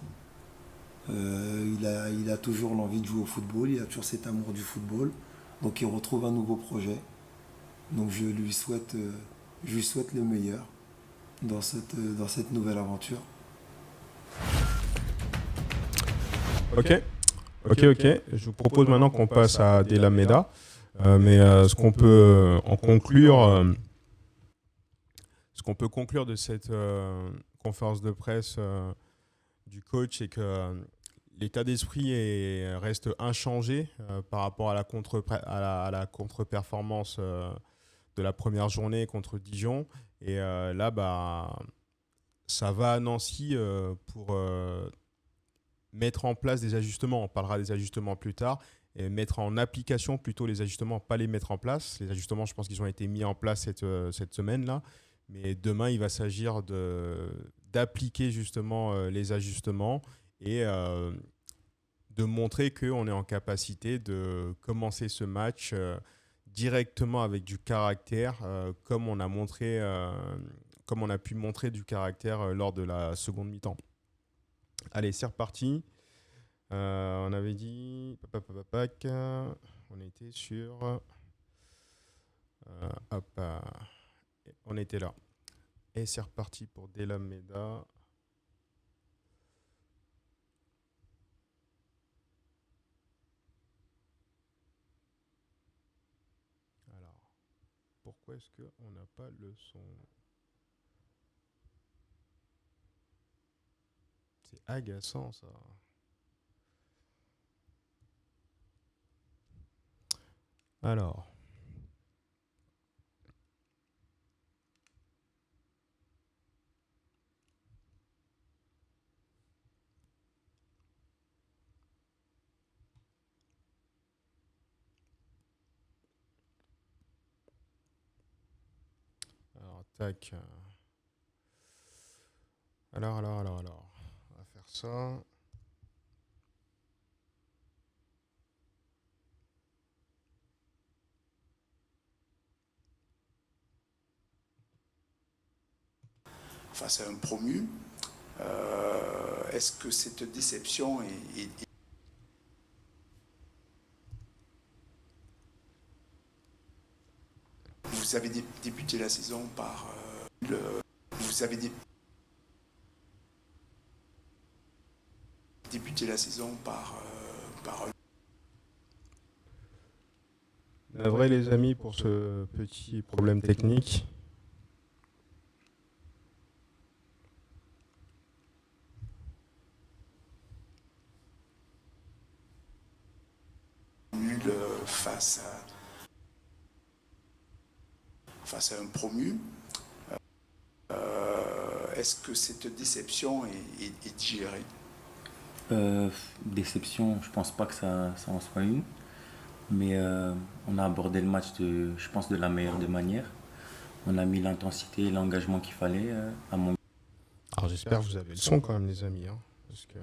Il a toujours l'envie de jouer au football, il a toujours cet amour du football, donc il retrouve un nouveau projet. Donc je lui souhaite le meilleur dans cette nouvelle aventure. Ok. Je vous propose maintenant qu'on passe à De La Meda. Mais ce qu'on peut conclure de cette conférence de presse du coach, c'est que l'état d'esprit reste inchangé par rapport à la contre-performance de la première journée contre Dijon. Et là, ça va à Nancy pour mettre en place des ajustements. On parlera des ajustements plus tard. Et mettre en application plutôt les ajustements, pas les mettre en place. Les ajustements, je pense qu'ils ont été mis en place cette semaine-là. Mais demain, il va s'agir d'appliquer justement les ajustements et de montrer qu'on est en capacité de commencer ce match directement avec du caractère, comme on a pu montrer du caractère lors de la seconde mi-temps. Allez, c'est reparti. On avait dit... On était sur... on était là. Et c'est reparti pour Delameda. Alors, pourquoi est-ce qu'on n'a pas le son? C'est agaçant, ça. Alors. Alors, tac. Alors. On va faire ça. Face à un promu, est-ce que cette déception est... Vous avez débuté la saison par vous avez débuté la saison par Navré les amis pour ce petit problème technique. nul face à un promu. Est-ce que cette déception est digérée? Déception, je pense pas que ça en soit une. Mais on a abordé le match, je pense, de la meilleure des manières. On a mis l'intensité et l'engagement qu'il fallait à mon... Alors j'espère que vous avez le son quand même les amis. Parce que...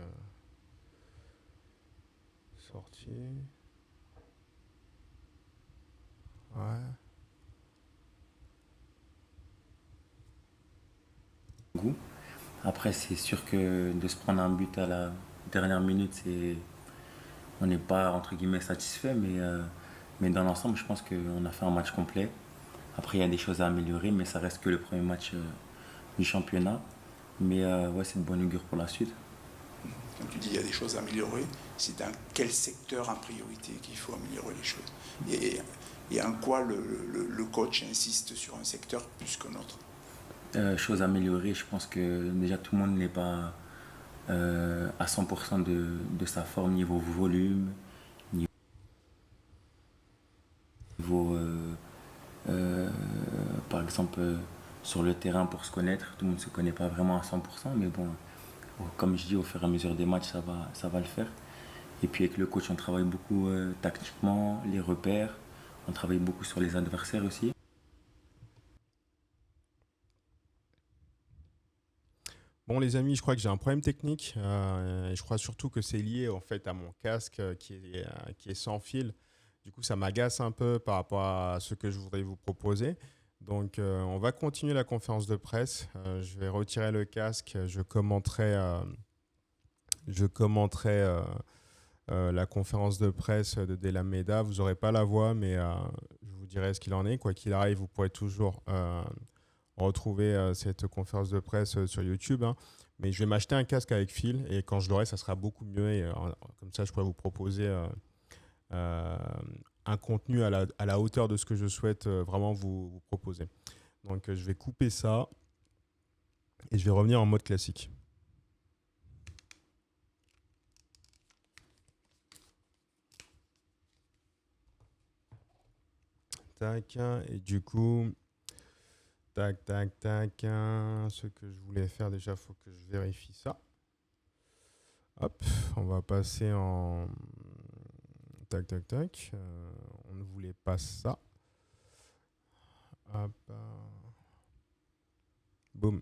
Sorti... Ouais... goût. Après, c'est sûr que de se prendre un but à la dernière minute, on n'est pas, entre guillemets, satisfait. Mais dans l'ensemble, je pense qu'on a fait un match complet. Après, il y a des choses à améliorer, mais ça reste que le premier match du championnat. Mais ouais, c'est de bonne augure pour la suite. Quand tu dis qu'il y a des choses à améliorer, c'est dans quel secteur en priorité qu'il faut améliorer les choses? Et en quoi le coach insiste sur un secteur plus qu'un autre? Chose à améliorer, je pense que déjà tout le monde n'est pas à 100% de sa forme niveau volume, niveau par exemple sur le terrain pour se connaître. Tout le monde ne se connaît pas vraiment à 100%, mais bon, comme je dis, au fur et à mesure des matchs, ça va le faire. Et puis avec le coach, on travaille beaucoup tactiquement, les repères, on travaille beaucoup sur les adversaires aussi. Bon les amis, je crois que j'ai un problème technique. Et je crois surtout que c'est lié en fait à mon casque qui est sans fil. Du coup, ça m'agace un peu par rapport à ce que je voudrais vous proposer. Donc, on va continuer la conférence de presse. Je vais retirer le casque. Je commenterai la conférence de presse de Delameda. Vous n'aurez pas la voix, mais je vous dirai ce qu'il en est. Quoi qu'il arrive, vous pourrez toujours retrouver cette conférence de presse sur YouTube. Mais je vais m'acheter un casque avec fil et quand je l'aurai, ça sera beaucoup mieux. Et comme ça, je pourrai vous proposer un contenu à la hauteur de ce que je souhaite vraiment vous proposer. Donc, je vais couper ça et je vais revenir en mode classique. Tac, et du coup, tac, ce que je voulais faire déjà, il faut que je vérifie ça. Hop, on va passer en... Tac. On ne voulait pas ça. Hop. Boum.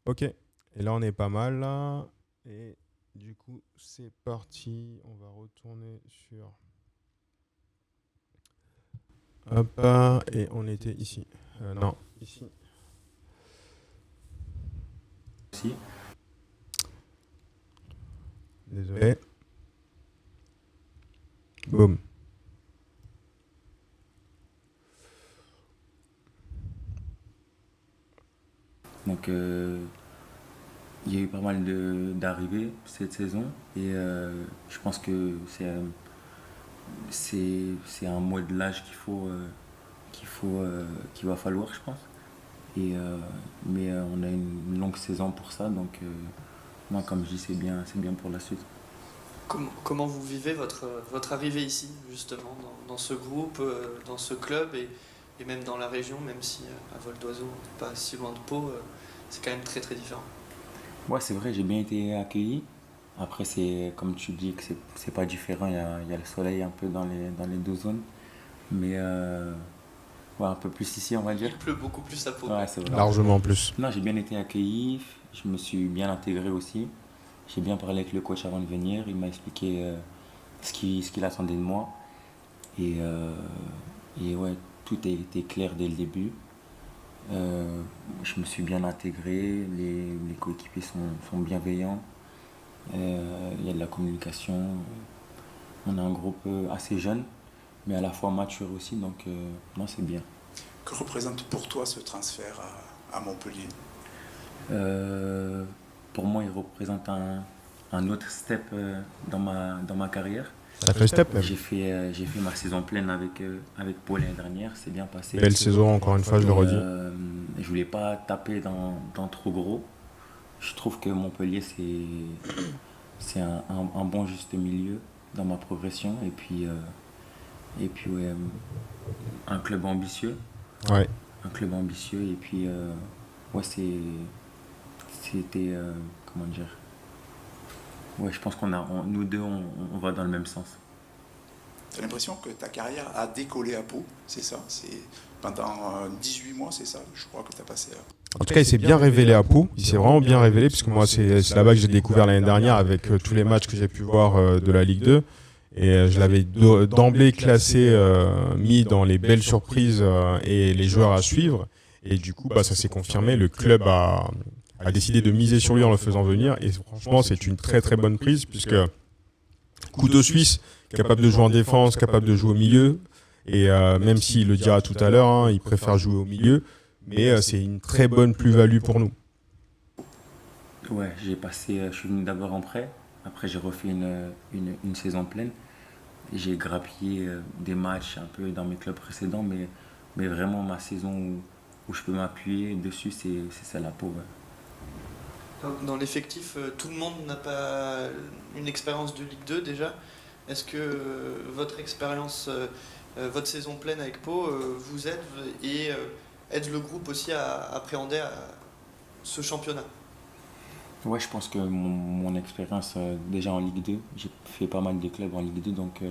Ok, et là on est pas mal là. Et du coup, c'est parti. On va retourner sur... Hop, et on était ici. Non, ici. aussi. Désolé. Boum. Donc, il y a eu pas mal d'arrivées cette saison et je pense que c'est un modelage qu'il va falloir, je pense. Mais on a une longue saison pour ça, donc moi, comme je dis, c'est bien pour la suite. Comment vous vivez votre arrivée ici, justement, dans ce groupe, dans ce club et même dans la région, même si à vol d'oiseau, on n'est pas si loin de Pau, c'est quand même très très différent. Ouais, c'est vrai, j'ai bien été accueilli. Après, c'est comme tu dis que c'est pas différent, il y a le soleil un peu dans les deux zones. Mais ouais, un peu plus ici, on va dire. Il pleut beaucoup plus à Pau. Ouais, c'est vrai. Largement plus. Non, j'ai bien été accueilli, je me suis bien intégré aussi. J'ai bien parlé avec le coach avant de venir, il m'a expliqué ce qu'il attendait de moi. Et ouais, tout a été clair dès le début. Je me suis bien intégré, les coéquipiers sont bienveillants, il y a de la communication. On a un groupe assez jeune, mais à la fois mature aussi, donc non, c'est bien. Que représente pour toi ce transfert à Montpellier? Pour moi, il représente un autre step dans ma carrière. Ça fait step même. J'ai fait ma saison pleine avec Paul l'année dernière, c'est bien passé. Belle saison, encore une fois, je le redis. Je voulais pas taper dans trop gros. Je trouve que Montpellier, c'est un bon juste milieu dans ma progression. Et puis ouais, un club ambitieux. Ouais. Un club ambitieux. Et puis, ouais, c'était. Comment dire? Ouais, je pense nous deux, on va dans le même sens. Tu as l'impression que ta carrière a décollé à Pau, c'est ça? C'est pendant 18 mois, c'est ça? Je crois que tu as passé. En tout cas, il s'est bien révélé à Pau. Il s'est vraiment bien révélé, puisque moi, c'est là-bas que j'ai découvert l'année dernière avec tous les matchs que j'ai pu voir de la Ligue 2. Et je l'avais d'emblée classé, mis dans les belles surprises et les joueurs à suivre. Et du coup, ça s'est confirmé. Le club a décidé de miser sur lui en le faisant venir. Et franchement, c'est une très très bonne prise, puisque couteau suisse, capable de jouer en défense, capable de jouer au milieu. Et même s'il le dira tout à l'heure, il préfère jouer au milieu. Mais c'est une très bonne plus-value pour nous. Ouais, je suis venu d'abord en prêt. Après, j'ai refait une saison pleine. J'ai grappillé des matchs un peu dans mes clubs précédents, mais vraiment ma saison où je peux m'appuyer dessus, c'est celle à Pau. Ouais. Dans l'effectif, tout le monde n'a pas une expérience de Ligue 2 déjà. Est-ce que votre expérience, votre saison pleine avec Pau vous aide et aide le groupe aussi à appréhender ce championnat? Ouais, je pense que mon expérience déjà en Ligue 2, j'ai fait pas mal de clubs en Ligue 2, donc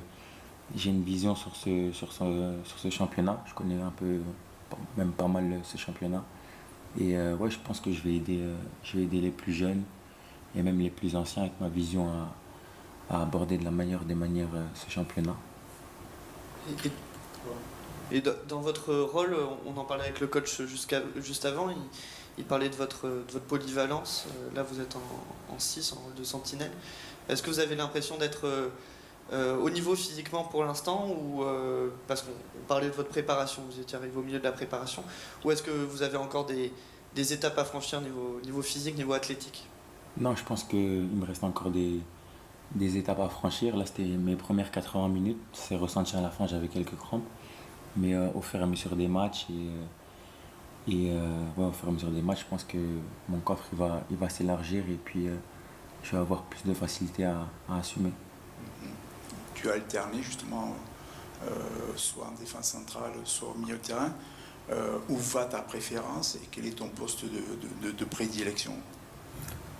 j'ai une vision sur ce championnat. Je connais un peu, même pas mal ce championnat. Et ouais, je pense que je vais aider les plus jeunes et même les plus anciens avec ma vision à aborder de la meilleure des manières ce championnat. Et dans votre rôle, on en parlait avec le coach juste avant, il parlait de votre polyvalence. Là, vous êtes en 6, en rôle de sentinelle. Est-ce que vous avez l'impression d'être au niveau physiquement pour l'instant ou parce qu'on parlait de votre préparation, vous étiez arrivé au milieu de la préparation, ou est-ce que vous avez encore des étapes à franchir niveau physique, niveau athlétique? Non, je pense qu'il me reste encore des étapes à franchir. Là, c'était mes premières 80 minutes. C'est ressenti à la fin, j'avais quelques crampes. Mais au fur et à mesure des matchs, ouais, au fur et à mesure des matchs, je pense que mon coffre il va s'élargir et puis je vais avoir plus de facilité à assumer. Tu as alterné justement soit en défense centrale, soit au milieu de terrain. Où va ta préférence et quel est ton poste de prédilection?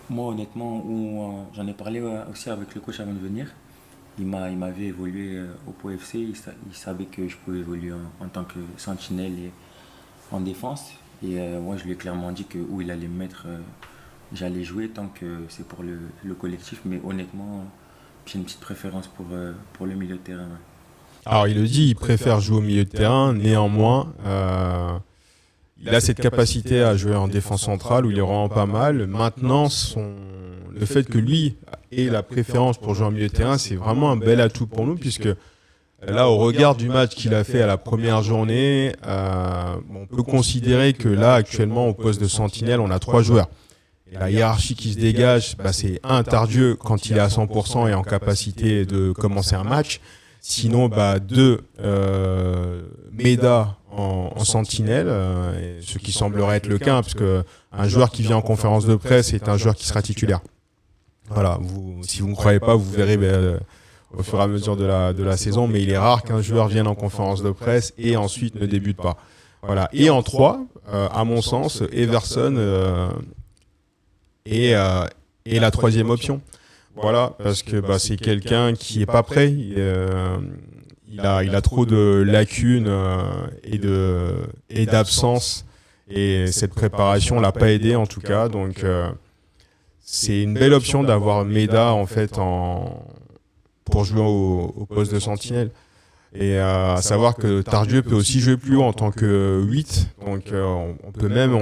Moi, honnêtement, j'en ai parlé aussi avec le coach avant de venir. Il m'avait évolué au Pau FC. Il savait que je pouvais évoluer en tant que sentinelle et en défense. Et moi, je lui ai clairement dit que où il allait me mettre, j'allais jouer tant que c'est pour le collectif. Mais honnêtement, j'ai une petite préférence pour le milieu de terrain. Ouais. Alors, il le dit, il préfère jouer au milieu de terrain. Néanmoins, il a cette capacité à jouer en défense centrale où il est vraiment pas mal. Maintenant, le fait que lui ait la préférence pour jouer en milieu de terrain, c'est vraiment un bel atout pour nous, puisque là, au regard du match qu'il a fait à la première journée, on peut considérer que là, actuellement, au poste de sentinelle, on a 3 joueurs. Et la hiérarchie qui se dégage, c'est Tardieu quand il est à 100% et en capacité de commencer un match. Sinon, 2, Méda en sentinelle, ce qui semblerait être le cas, parce qu'un joueur qui vient en conférence de presse est un joueur qui sera titulaire. Voilà, si vous ne me croyez pas, vous verrez au fur et à mesure de la saison, mais il est rare qu'un joueur vienne en conférence de presse et ensuite ne débute pas. Voilà. Et en 3, à mon sens, Everson est la 3e option. Voilà, parce que c'est quelqu'un qui n'est pas prêt. Il a trop de lacunes et d'absence. Et cette préparation ne l'a pas aidé en tout cas. Donc c'est une belle option d'avoir Méda en fait pour jouer au poste de sentinelle. Et à savoir que Tardieu peut aussi jouer plus haut en tant que 8. Donc on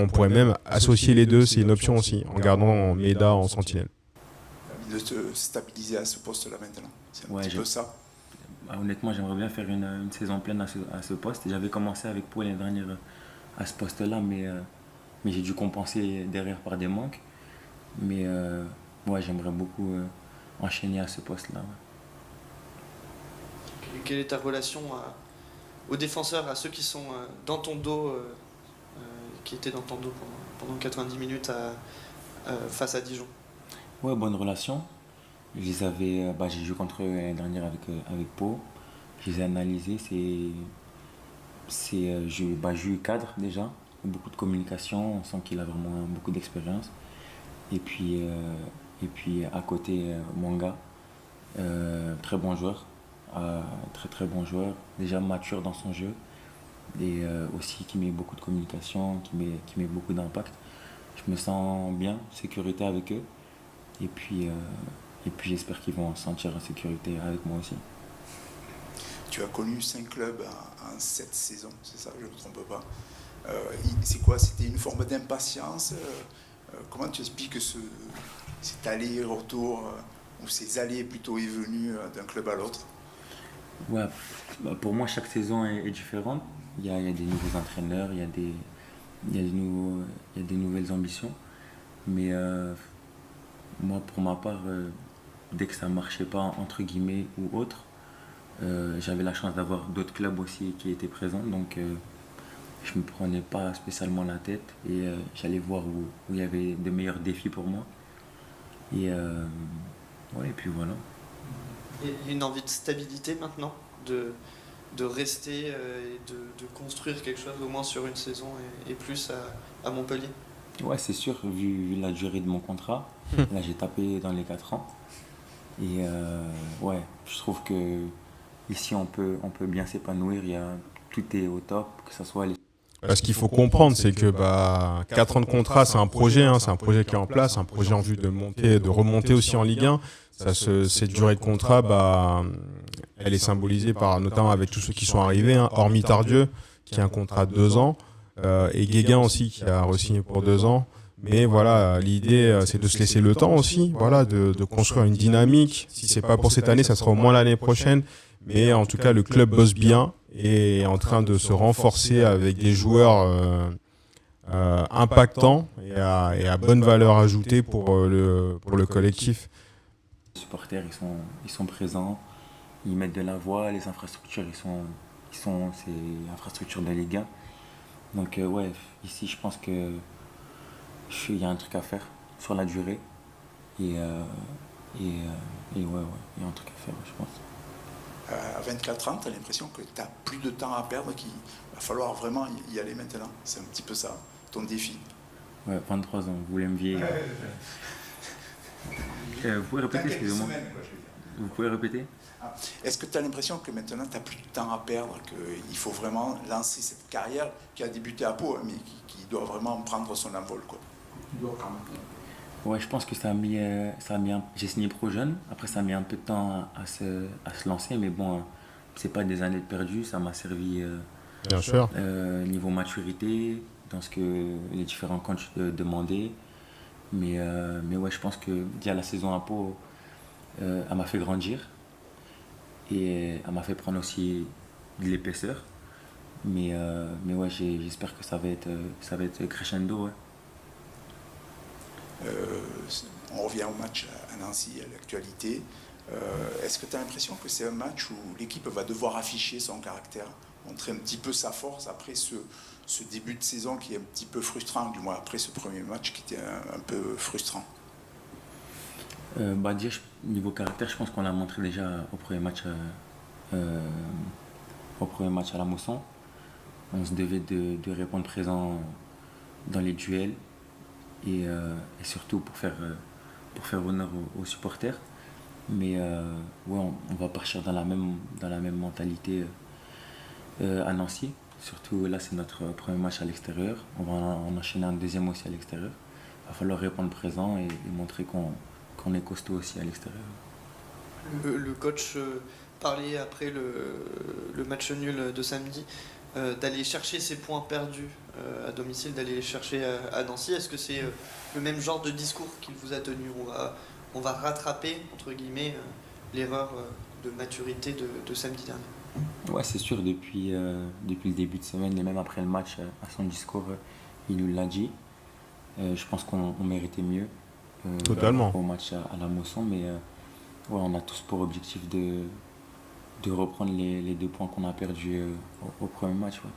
pourrait même associer les deux, c'est une option aussi, en gardant Méda en sentinelle. De te stabiliser à ce poste-là maintenant. C'est un petit peu ça. Honnêtement, j'aimerais bien faire une saison pleine à ce poste. J'avais commencé avec Pau l'année dernière à ce poste-là, mais j'ai dû compenser derrière par des manques. Mais j'aimerais beaucoup enchaîner à ce poste-là. Quelle est ta relation aux défenseurs, à ceux qui sont dans ton dos, qui étaient dans ton dos pendant 90 minutes face à Dijon? Ouais, bonne relation. J'ai joué contre eux l'année dernière avec Pau. Je les ai analysés. J'ai eu cadre déjà, beaucoup de communication. On sent qu'il a vraiment beaucoup d'expérience. Et puis à côté, Mwanga, très bon joueur, très très bon joueur, déjà mature dans son jeu et aussi qui met beaucoup de communication, qui met beaucoup d'impact. Je me sens bien, sécurité avec eux. Et puis j'espère qu'ils vont se sentir en sécurité avec moi aussi. Tu as connu 5 clubs en 7 saisons, c'est ça, je ne me trompe pas. C'est quoi? C'était une forme d'impatience? Comment tu expliques cet aller-retour, ou ces allées plutôt et venues d'un club à l'autre? Ouais, pour moi, chaque saison est différente. Il y a des nouveaux entraîneurs, il y a des nouvelles ambitions. Mais moi, pour ma part, dès que ça ne marchait pas, entre guillemets, ou autre, j'avais la chance d'avoir d'autres clubs aussi qui étaient présents. Donc, je ne me prenais pas spécialement la tête et j'allais voir où il y avait de meilleurs défis pour moi. Et puis voilà. Il y a une envie de stabilité maintenant, de rester et de construire quelque chose au moins sur une saison et plus à Montpellier? Ouais, c'est sûr, vu la durée de mon contrat. Là, j'ai tapé dans les 4 ans. Et je trouve que ici, on peut bien s'épanouir. Tout est au top, que ce soit les... Ce qu'il faut comprendre, c'est que 4 ans de contrat, c'est un projet, c'est un projet qui est en place, un projet en vue de remonter aussi en Ligue 1. Cette durée de contrat, elle est symbolisée notamment avec tous ceux qui sont arrivés, hormis Tardieu, qui a un contrat de 2 ans, et Guéguin aussi, qui a re-signé pour 2 ans. Mais voilà, l'idée, c'est de se laisser le temps aussi, de construire une dynamique. Si ce n'est pas pour cette année, ça sera au moins l'année prochaine. Mais en tout cas, le club bosse bien et est en train de se renforcer avec des joueurs impactants et à bonne valeur ajoutée pour le collectif. Les supporters, ils sont présents, ils mettent de la voix, les infrastructures, c'est infrastructures de Ligue 1. Donc ici, je pense que il y a un truc à faire sur la durée. Et il y a un truc à faire, je pense. À 24 ans, tu as l'impression que tu n'as plus de temps à perdre, qu'il va falloir vraiment y aller maintenant. C'est un petit peu ça, ton défi. Ouais, 23 ans, vous voulez me vieillir. Vous pouvez répéter, excusez-moi. Vous pouvez répéter? Est-ce que tu as l'impression que maintenant tu n'as plus de temps à perdre, qu'il faut vraiment lancer cette carrière qui a débuté à Pau, mais qui doit vraiment prendre son envol, quoi? Ouais, je pense que j'ai signé pro jeune, après ça a mis un peu de temps à se lancer, mais bon, c'est pas des années de perdu, ça m'a servi Bien sûr. niveau maturité, dans ce que les différents coachs demandaient. Mais ouais, je pense que déjà la saison à Pau, elle m'a fait grandir et elle m'a fait prendre aussi de l'épaisseur. Mais ouais, j'espère que ça va être crescendo. Ouais. On revient au match à Nancy, à l'actualité. Est-ce que tu as l'impression que c'est un match où l'équipe va devoir afficher son caractère, montrer un petit peu sa force après ce début de saison qui est un petit peu frustrant, du moins après ce premier match qui était un peu frustrant? Déjà, niveau caractère, je pense qu'on l'a montré déjà au premier match à la Mosson. On se devait de répondre présent dans les duels et surtout pour faire honneur aux supporters. Mais ouais, on va partir dans la même mentalité à Nancy. Surtout là, c'est notre premier match à l'extérieur. On va en enchaîner un deuxième aussi à l'extérieur. Il va falloir répondre présent et montrer qu'on est costaud aussi à l'extérieur. Le coach parlait après le match nul de samedi d'aller chercher ses points perdus à domicile, d'aller les chercher à Nancy. Est-ce que c'est le même genre de discours qu'il vous a tenu? On va rattraper, entre guillemets, l'erreur de maturité de samedi dernier. Ouais, c'est sûr, depuis le début de semaine et même après le match, à son discours, il nous l'a dit. Je pense qu'on méritait mieux Totalement. au match à la Mosson, mais ouais, on a tous pour objectif de reprendre les 2 points qu'on a perdus au premier match. Ouais.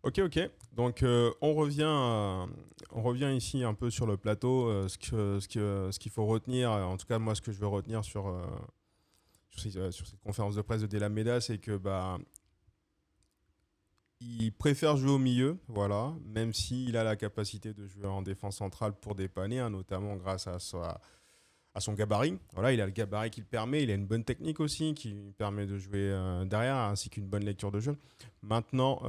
Ok. Donc on revient ici un peu sur le plateau. Ce qu'il faut retenir, en tout cas moi ce que je veux retenir sur cette conférence de presse de De La Meda, c'est que il préfère jouer au milieu, voilà, même s'il a la capacité de jouer en défense centrale pour dépanner, notamment grâce à son gabarit. Voilà, il a le gabarit qui le permet, il a une bonne technique aussi qui lui permet de jouer derrière, ainsi qu'une bonne lecture de jeu. Maintenant,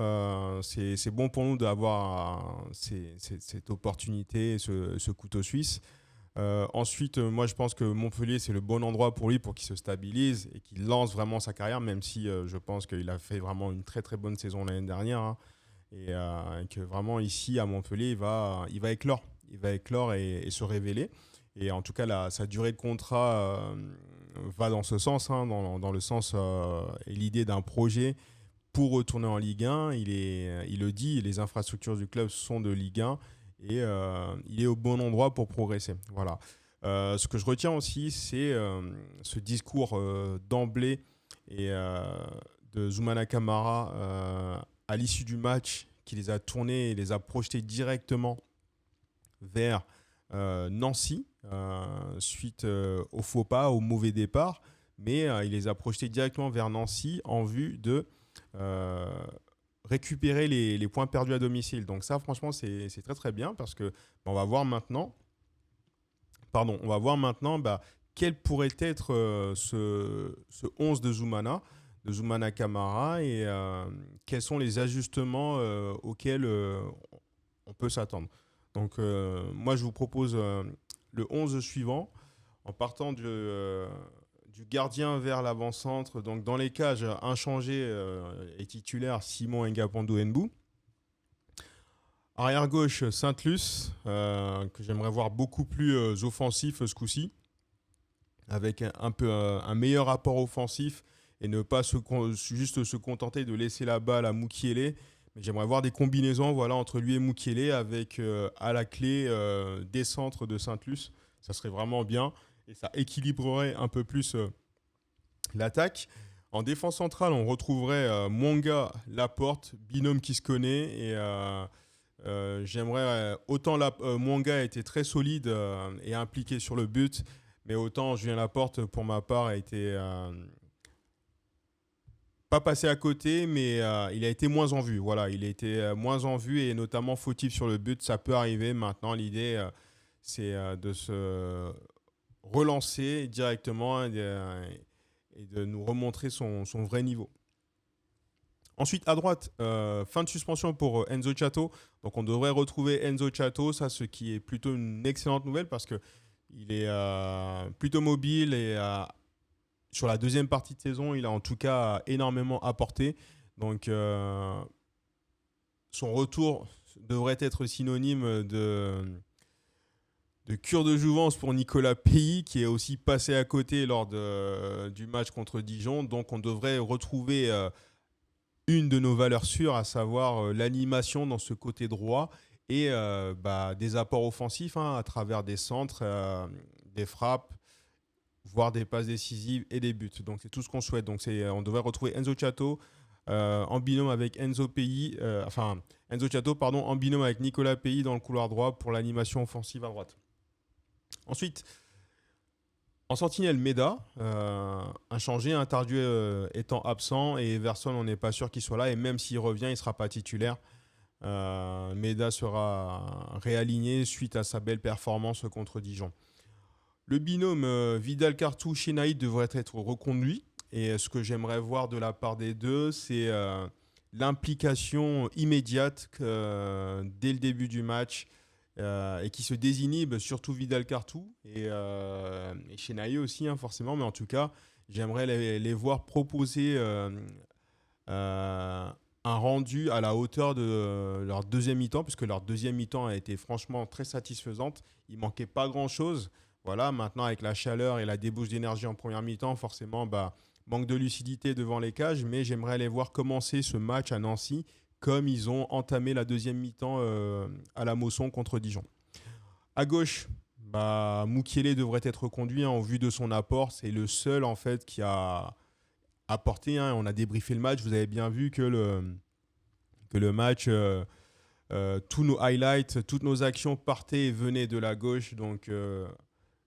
c'est bon pour nous d'avoir cette opportunité, ce couteau suisse. Ensuite, moi je pense que Montpellier c'est le bon endroit pour lui pour qu'il se stabilise et qu'il lance vraiment sa carrière, même si je pense qu'il a fait vraiment une très très bonne saison l'année dernière, et que vraiment ici à Montpellier il va éclore et se révéler. Et en tout cas sa durée de contrat va dans ce sens, dans le sens et l'idée d'un projet pour retourner en Ligue 1. Il le dit, les infrastructures du club sont de Ligue 1. Et il est au bon endroit pour progresser. Voilà. Ce que je retiens aussi, c'est ce discours d'emblée de Zoumana Camara à l'issue du match, qui les a tournés et les a projetés directement vers Nancy, suite au faux pas, au mauvais départ. Mais il les a projetés directement vers Nancy en vue de récupérer les points perdus à domicile. Donc ça, franchement, c'est très très bien, parce que on va voir maintenant quel pourrait être ce 11 de Zoumana Camara, et quels sont les ajustements auxquels on peut s'attendre. Donc moi, je vous propose le 11 suivant, en partant du gardien vers l'avant-centre. Donc dans les cages, inchangé et titulaire, Simon Ngapandou Nbou. Arrière gauche, Saint-Luce, que j'aimerais voir beaucoup plus offensif ce coup-ci, avec un meilleur rapport offensif, et ne pas juste se contenter de laisser la balle à Mukiele. Mais j'aimerais voir des combinaisons, voilà, entre lui et Mukiele, avec à la clé des centres de Saint-Luce. Ça serait vraiment bien. Et ça équilibrerait un peu plus l'attaque. En défense centrale, on retrouverait Mwanga, Laporte, binôme qui se connaît. Et j'aimerais autant Mwanga a été très solide et impliqué sur le but, mais autant Julien Laporte, pour ma part, a été pas passé à côté, mais il a été moins en vue. Voilà, il a été moins en vue, et notamment fautif sur le but. Ça peut arriver. Maintenant, l'idée, c'est de se relancer directement et de nous remontrer son vrai niveau. Ensuite, à droite, fin de suspension pour Enzo Chato. Donc on devrait retrouver Enzo Chato, ça, ce qui est plutôt une excellente nouvelle, parce que Il est plutôt mobile et sur la deuxième partie de saison, il a en tout cas énormément apporté. Donc, son retour devrait être synonyme de cure de jouvence pour Nicolas Peilly, qui est aussi passé à côté lors du match contre Dijon. Donc, on devrait retrouver une de nos valeurs sûres, à savoir l'animation dans ce côté droit et des apports offensifs à travers des centres, des frappes, voire des passes décisives et des buts. Donc, c'est tout ce qu'on souhaite. Donc, on devrait retrouver Enzo Chato en binôme avec Enzo Chato, en binôme avec Nicolas Peilly dans le couloir droit pour l'animation offensive à droite. Ensuite, en sentinelle, Meda, inchangé, Tardieu étant absent, et Everson, on n'est pas sûr qu'il soit là, et même s'il revient, il ne sera pas titulaire. Meda sera réaligné suite à sa belle performance contre Dijon. Le binôme Vidal-Cartou-Chenaï devrait être reconduit, et ce que j'aimerais voir de la part des deux, c'est l'implication immédiate dès le début du match, et qui se désinhibe, surtout Vidal-Cartou et Chenaï aussi, forcément, mais en tout cas, j'aimerais les voir proposer un rendu à la hauteur de leur deuxième mi-temps, puisque leur deuxième mi-temps a été franchement très satisfaisante. Il ne manquait pas grand-chose. Voilà, maintenant, avec la chaleur et la débauche d'énergie en première mi-temps, forcément, manque de lucidité devant les cages, mais j'aimerais les voir commencer ce match à Nancy comme ils ont entamé la deuxième mi-temps à la Mosson contre Dijon. À gauche, Mukiele devrait être reconduit au vu de son apport. C'est le seul en fait qui a apporté. On a débriefé le match. Vous avez bien vu que le match, tous nos highlights, toutes nos actions partaient et venaient de la gauche. Donc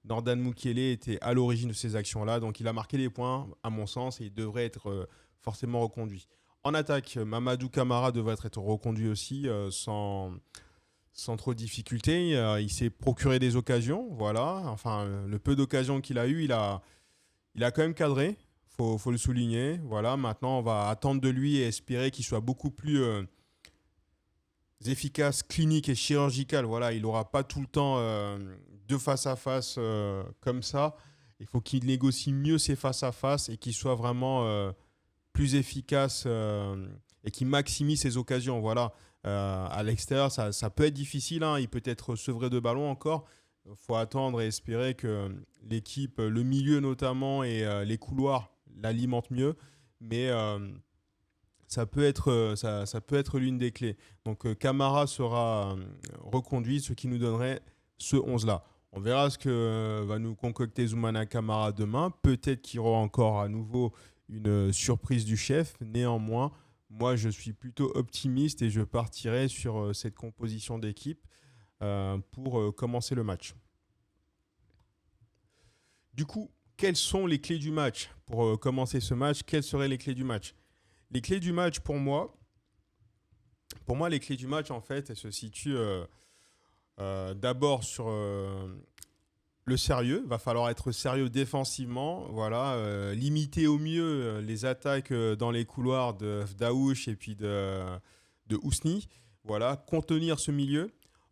Nordan Mukiele était à l'origine de ces actions-là. Donc il a marqué les points, à mon sens, et il devrait être forcément reconduit. En attaque, Mamadou Camara devrait être reconduit aussi sans trop de difficulté. Il s'est procuré des occasions. Voilà. Enfin, le peu d'occasions qu'il a eu, il a quand même cadré. Faut le souligner. Voilà. Maintenant, on va attendre de lui et espérer qu'il soit beaucoup plus efficace, clinique et chirurgical. Voilà. Il n'aura pas tout le temps de face à face comme ça. Il faut qu'il négocie mieux ses face à face et qu'il soit vraiment plus efficace et qui maximise ses occasions. Voilà. À l'extérieur, ça peut être difficile. Il peut être sevré de ballon encore. Il faut attendre et espérer que l'équipe, le milieu notamment et les couloirs l'alimentent mieux. Mais ça peut être l'une des clés. Donc Camara sera reconduit, ce qui nous donnerait ce 11-là. On verra ce que va nous concocter Zoumana Camara demain. Peut-être qu'il y aura encore à nouveau une surprise du chef. Néanmoins, moi, je suis plutôt optimiste et je partirai sur cette composition d'équipe pour commencer le match. Du coup, quelles sont les clés du match pour commencer ce match? Quelles seraient les clés du match? Les clés du match, pour moi, les clés du match, en fait, elles se situent d'abord sur le sérieux. Il va falloir être sérieux défensivement, voilà, limiter au mieux les attaques dans les couloirs de Daouche et puis de Ousni, voilà, contenir ce milieu.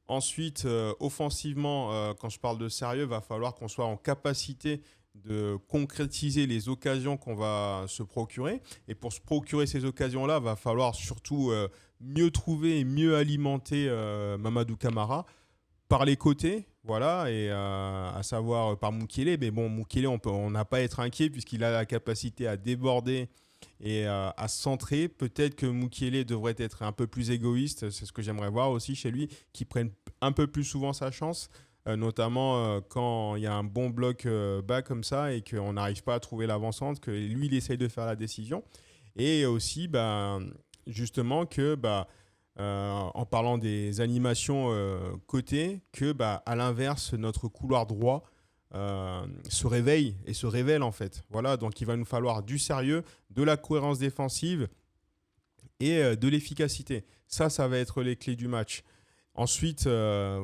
Ensuite, offensivement, quand je parle de sérieux, il va falloir qu'on soit en capacité de concrétiser les occasions qu'on va se procurer. Et pour se procurer ces occasions-là, il va falloir surtout mieux trouver et mieux alimenter Mamadou Camara par les côtés, voilà, et à savoir par Mukiele. Mais bon, Mukiele, on n'a pas à être inquiet puisqu'il a la capacité à déborder et à centrer. Peut-être que Mukiele devrait être un peu plus égoïste, c'est ce que j'aimerais voir aussi chez lui, qu'il prenne un peu plus souvent sa chance, notamment quand il y a un bon bloc bas comme ça et qu'on n'arrive pas à trouver l'avant-centre, que lui, il essaye de faire la décision. Et aussi, justement, que... en parlant des animations côté, que à l'inverse, notre couloir droit se réveille et se révèle en fait. Voilà, donc il va nous falloir du sérieux, de la cohérence défensive et de l'efficacité. Ça va être les clés du match. Ensuite,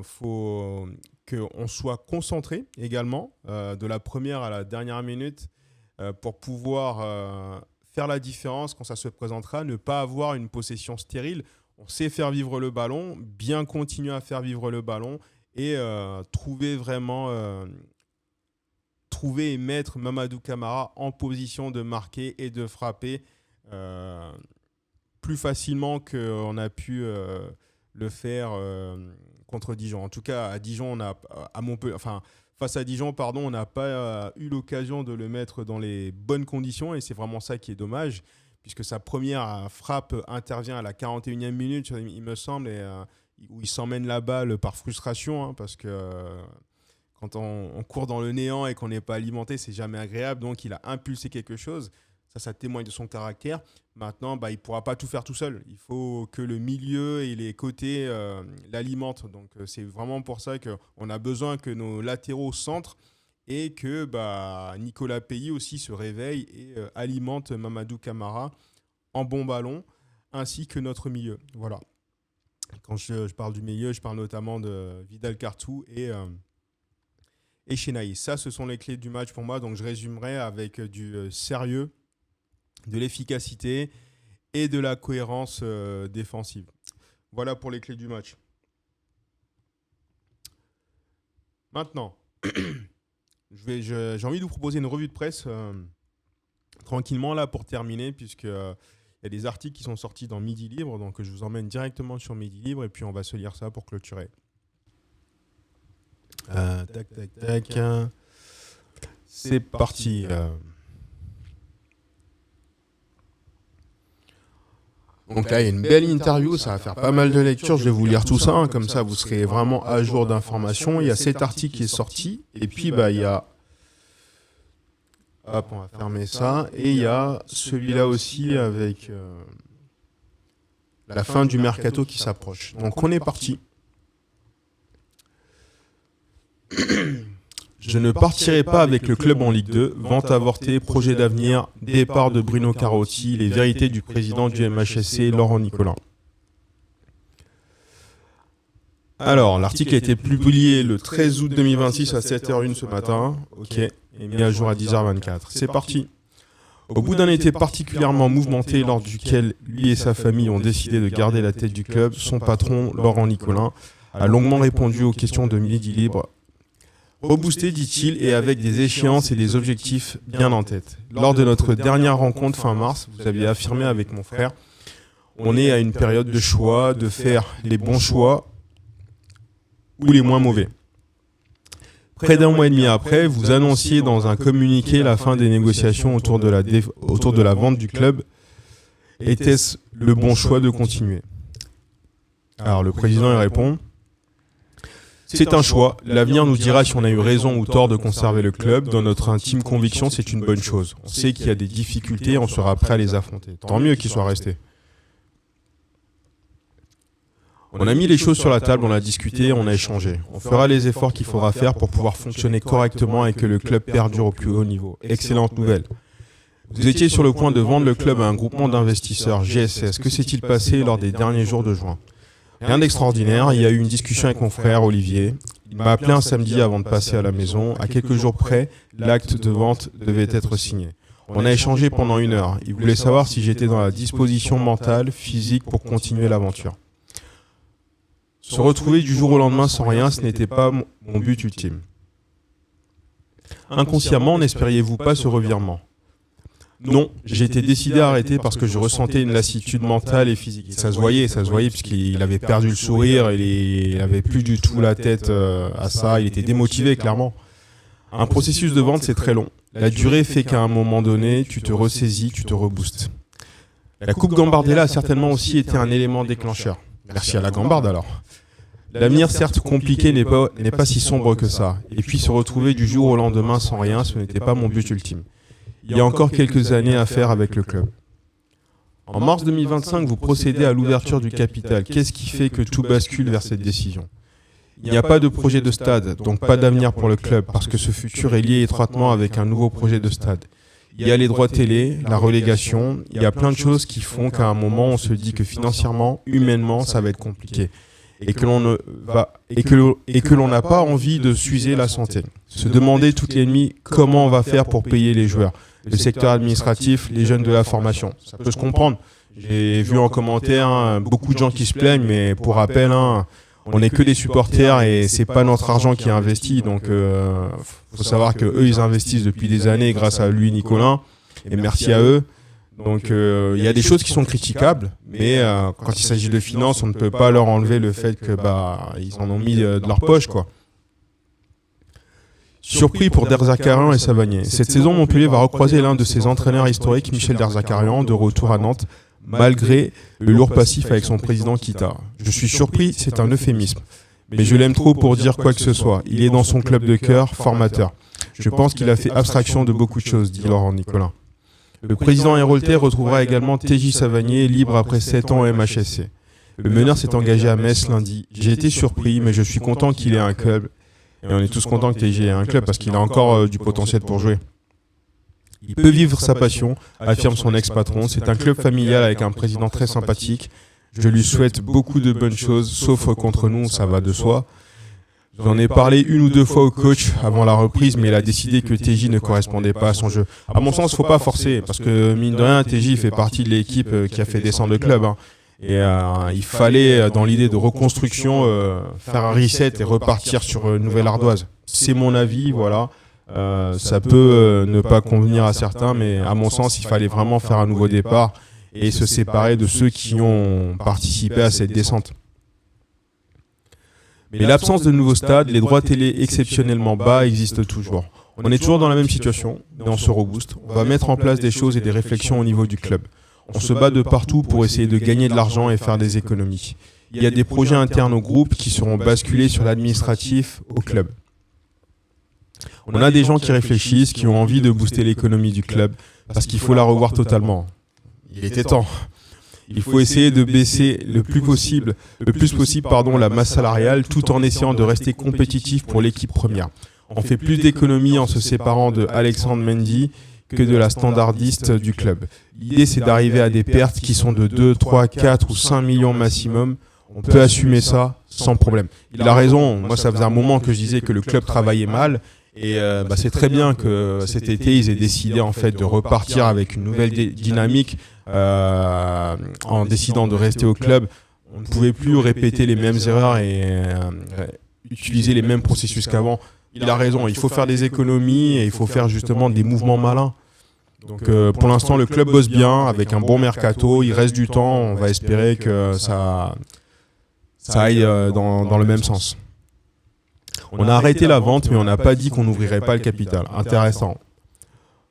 faut qu'on soit concentré également de la première à la dernière minute pour pouvoir faire la différence quand ça se présentera, ne pas avoir une possession stérile. On sait faire vivre le ballon, bien continuer à faire vivre le ballon et trouver vraiment trouver et mettre Mamadou Camara en position de marquer et de frapper plus facilement qu'on a pu le faire contre Dijon. En tout cas, à Dijon, face à Dijon, on n'a pas eu l'occasion de le mettre dans les bonnes conditions et c'est vraiment ça qui est dommage, puisque sa première frappe intervient à la 41e minute, il me semble, et où il s'emmène la balle par frustration, hein, parce que quand on court dans le néant et qu'on n'est pas alimenté, c'est jamais agréable, donc il a impulsé quelque chose. Ça témoigne de son caractère. Maintenant, il ne pourra pas tout faire tout seul. Il faut que le milieu et les côtés l'alimentent. Donc, c'est vraiment pour ça qu'on a besoin que nos latéraux centrent et que Nicolas Peilly aussi se réveille et alimente Mamadou Camara en bon ballon, ainsi que notre milieu. Voilà. Quand je parle du milieu, je parle notamment de Vidal Cartou et Chenaï. Ça, ce sont les clés du match pour moi. Donc, je résumerai avec du sérieux, de l'efficacité et de la cohérence défensive. Voilà pour les clés du match. Maintenant, j'ai envie de vous proposer une revue de presse tranquillement là pour terminer, puisque il y a des articles qui sont sortis dans Midi Libre, donc je vous emmène directement sur Midi Libre et puis on va se lire ça pour clôturer. Tac. C'est parti. Donc là, il y a une belle interview, ça va faire pas mal de lectures, je vais vous lire tout ça, hein, comme ça vous serez vraiment à jour d'informations. Il y a cet article qui est sorti, et puis il y a... Hop, on va fermer ça. Et il y a celui-là aussi avec la fin du mercato qui s'approche. Donc on est parti. Je ne partirai pas avec le club en Ligue 2. Vente avortée, projet d'avenir, départ de Bruno Carotti, les vérités du président du MHSC, Laurent Nicolin. Alors, l'article a été publié le 13 août 2026 à 7h01 ce matin. Ok, et mis à jour à 10h24. C'est parti. Au bout d'un été particulièrement mouvementé lors duquel lui et sa famille ont décidé de garder la tête du club, son patron, Laurent Nicolin, a longuement répondu aux questions de Midi Libre. Reboosté, dit-il, et avec des échéances et des objectifs bien en tête. Lors de notre dernière rencontre fin mars, vous aviez affirmé avec mon frère, on est à une période de choix, de faire les bons choix ou les moins mauvais. Près d'un mois et demi après, vous annonciez dans un communiqué la fin des négociations autour de la vente du club. Était-ce le bon choix de continuer ? Alors le président y répond. C'est un choix. L'avenir nous dira si on a eu raison ou tort de conserver le club. Dans notre intime conviction, c'est une bonne chose. On sait qu'il y a des difficultés, on sera prêt à les affronter. Tant mieux qu'il soit resté. On a mis les choses sur la table, on a discuté, on a échangé. On fera les efforts qu'il faudra faire pour pouvoir fonctionner correctement et que le club perdure au plus haut niveau. Excellente nouvelle. Vous étiez sur le point de vendre le club à un groupement d'investisseurs, GSS. Que s'est-il passé lors des derniers jours de juin ? Rien d'extraordinaire, il y a eu une discussion avec mon frère Olivier. Il m'a appelé un samedi avant de passer à la maison. À quelques jours près, l'acte de vente devait être signé. On a échangé pendant 1 heure. Il voulait savoir si j'étais dans la disposition mentale, physique pour continuer l'aventure. Se retrouver du jour au lendemain sans rien, ce n'était pas mon but ultime. Inconsciemment, n'espériez-vous pas ce revirement ? Non, j'ai été décidé à arrêter parce que je ressentais une lassitude mentale et physique. Et ça se voyait puisqu'il avait perdu le sourire, il avait plus du tout la tête à ça, il était démotivé clairement. Un processus de vente, c'est très long. La durée fait qu'à un moment donné, tu te ressaisis, tu te reboostes. La Coupe Gambardella a certainement aussi été un élément déclencheur. Merci à la Gambarde alors. L'avenir, certes compliqué, n'est pas si sombre que ça. Et puis se retrouver du jour au lendemain sans rien, ce n'était pas mon but ultime. Il y a encore quelques années à faire avec le club. En mars 2025, vous procédez à l'ouverture du capital. Qu'est-ce qui fait que tout bascule vers cette décision ? Il n'y a pas de projet de stade, donc pas d'avenir pour le club, parce que ce futur est lié étroitement avec un nouveau projet de stade. Il y a les droits télé, la relégation, il y a plein de choses qui font qu'à un moment, on se dit que financièrement, humainement, ça va être compliqué. Et que l'on n'a pas envie de s'user la santé. Se demander toutes les nuits comment on va faire pour payer les joueurs, le secteur administratif, les jeunes de la formation. Ça peut se comprendre. J'ai vu en commentaire beaucoup de gens qui se plaignent, mais pour rappel, on n'est que des supporters et c'est pas notre argent qui est investi. Donc, faut savoir que eux, ils investissent depuis des années grâce à lui, Nicolas, et merci à eux. Donc, il y a des choses qui sont critiquables, mais quand il s'agit de finances, on ne peut pas leur enlever le fait que ils en ont mis de leur poche, quoi. Surpris pour Derzakarian et Savanier. Cette saison, Montpellier va recroiser l'un de ses entraîneurs historiques, Michel Derzakarian, de retour à Nantes, malgré le lourd passif avec son président Kita. Je suis surpris, c'est un euphémisme. Mais je l'aime trop pour dire quoi que ce soit. Il est dans son club de cœur, formateur. Je pense qu'il a fait abstraction de beaucoup de choses, dit Laurent Nicolin. Le président Héroltais retrouvera également TJ Savanier, libre après 7 ans au MHSC. Le meneur s'est engagé à Metz lundi. J'ai été surpris, mais je suis content qu'il ait un club. Et on est tous contents que TJ ait un club parce qu'il a encore du potentiel pour jouer. Il peut vivre sa passion, affirme son ex-patron. C'est un club familial avec un président très sympathique. Je lui souhaite beaucoup de bonnes choses, sauf contre nous, ça va de soi. J'en ai parlé 1 ou 2 fois au coach avant la reprise, mais il a décidé que TJ ne correspondait pas à son jeu. À mon sens, il ne faut pas forcer, parce que mine de rien, TJ fait partie de l'équipe qui a fait descendre le club. Et il fallait, dans l'idée de reconstruction, faire un reset et repartir sur une nouvelle ardoise. C'est mon avis, voilà. Ça peut ne pas convenir à certains, mais à mon sens, il fallait vraiment faire un nouveau départ et se séparer de ceux qui ont participé à cette descente. Mais l'absence de nouveaux stades, les droits télé exceptionnellement bas existent toujours. On est toujours dans la même situation, mais on se rebooste. On va mettre en place des choses et des réflexions au niveau du club. On se bat de partout pour essayer de gagner de l'argent et faire des économies. Il y a des projets internes au groupe qui seront basculés sur l'administratif au club. On a des gens qui réfléchissent, qui ont envie de booster l'économie du club, parce qu'il faut la revoir totalement. Il était temps. Il faut essayer de baisser le plus possible, la masse salariale, tout en essayant de rester compétitif pour l'équipe première. On fait plus d'économies en se séparant de Alexandre Mendy que de la standardiste du club. L'idée, c'est d'arriver à des pertes qui sont de 2, 3, 4 ou 5 millions maximum. On peut assumer ça sans problème. Il a raison. Moi, ça faisait un moment que je disais que le club travaillait mal. Et c'est très bien que cet été, ils aient décidé en fait de repartir avec une nouvelle dynamique en décidant de rester au club. On ne pouvait plus répéter les mêmes erreurs et utiliser les mêmes processus qu'avant. Il a raison, il faut faire des économies et il faut faire justement des mouvements malins. Donc pour l'instant, le club bosse bien avec un bon mercato. Il reste du temps. On va espérer que ça aille dans le même sens. On a arrêté la vente, mais on n'a pas dit qu'on n'ouvrirait pas le capital. Intéressant.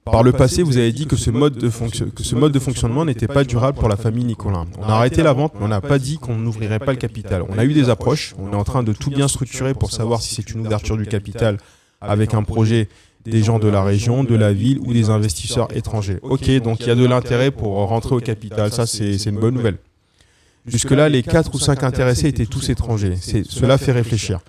Par le passé, vous avez dit que ce mode de fonctionnement n'était pas durable pour la famille Nicolin. On a arrêté la vente, mais on n'a pas dit qu'on n'ouvrirait pas le capital. On a eu des approches. On est en train de tout bien structurer pour savoir si c'est une ouverture du capital avec un projet des gens de la région, de la ville ou des investisseurs étrangers. Ok, donc il y a de l'intérêt pour rentrer au capital. Ça, c'est une bonne nouvelle. Jusque-là, les 4 ou 5 intéressés étaient tous étrangers. Cela fait réfléchir.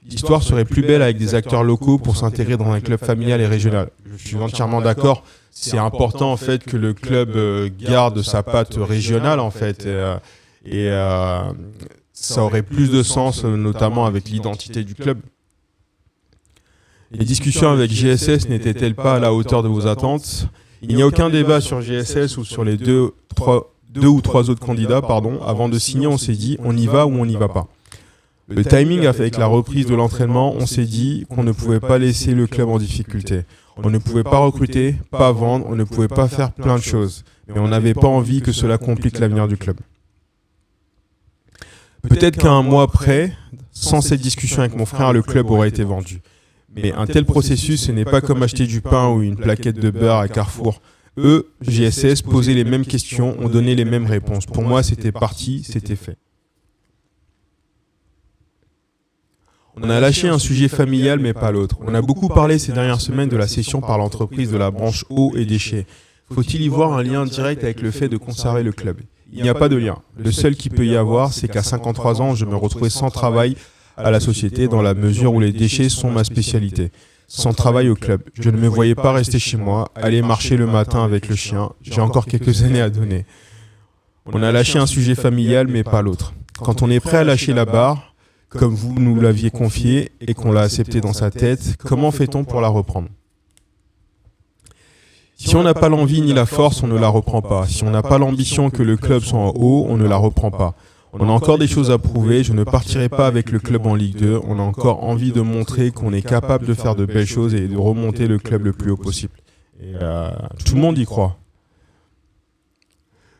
L'histoire serait plus belle avec des acteurs locaux pour s'intégrer dans un club familial et régional. Je suis entièrement d'accord. C'est important en fait que le club garde sa patte régionale en fait. Et ça aurait plus de sens, notamment avec l'identité du club. Les discussions avec GSS n'étaient-elles pas à la hauteur de vos attentes? Il n'y a aucun débat sur GSS ou sur les deux ou trois autres candidats. Avant de signer, on s'est dit on y va ou on n'y va pas. Le timing avec la reprise de l'entraînement, on s'est dit qu'on ne pouvait pas laisser le club en difficulté. On ne pouvait pas recruter, pas vendre, on ne pouvait pas faire plein de choses. Mais on n'avait pas envie que cela complique l'avenir du club. Peut-être qu'à un mois près, sans cette discussion avec mon frère, le club aurait été vendu. Mais un tel processus, ce n'est pas comme acheter du pain ou une plaquette de beurre à Carrefour. Eux, GSS, posaient les mêmes questions, ont donné les mêmes réponses. Pour moi, c'était parti, c'était fait. On a lâché un sujet familial, mais pas l'autre. On a beaucoup parlé ces dernières semaines de la cession par l'entreprise de la branche eau et déchets. Faut-il y voir un lien direct avec le fait de conserver le club? Il n'y a pas de lien. Le seul qui peut y avoir, c'est qu'à 53 ans, je me retrouvais sans travail à la société dans la mesure où les déchets sont ma spécialité. Sans travail au club. Je ne me voyais pas rester chez moi, aller marcher le matin avec le chien. J'ai encore quelques années à donner. On a lâché un sujet familial, mais pas l'autre. Quand on est prêt à lâcher la barre, comme vous nous l'aviez confié et qu'on l'a accepté dans sa tête, comment fait-on pour la reprendre? Si on n'a pas l'envie ni la force, on ne la reprend pas. Si on n'a pas l'ambition que le club soit en haut, on ne la reprend pas. On a encore des choses à prouver, je ne partirai pas avec le club en Ligue 2, on a encore envie de montrer qu'on est capable de faire de belles choses et de remonter le club le plus haut possible. Et tout le monde y croit.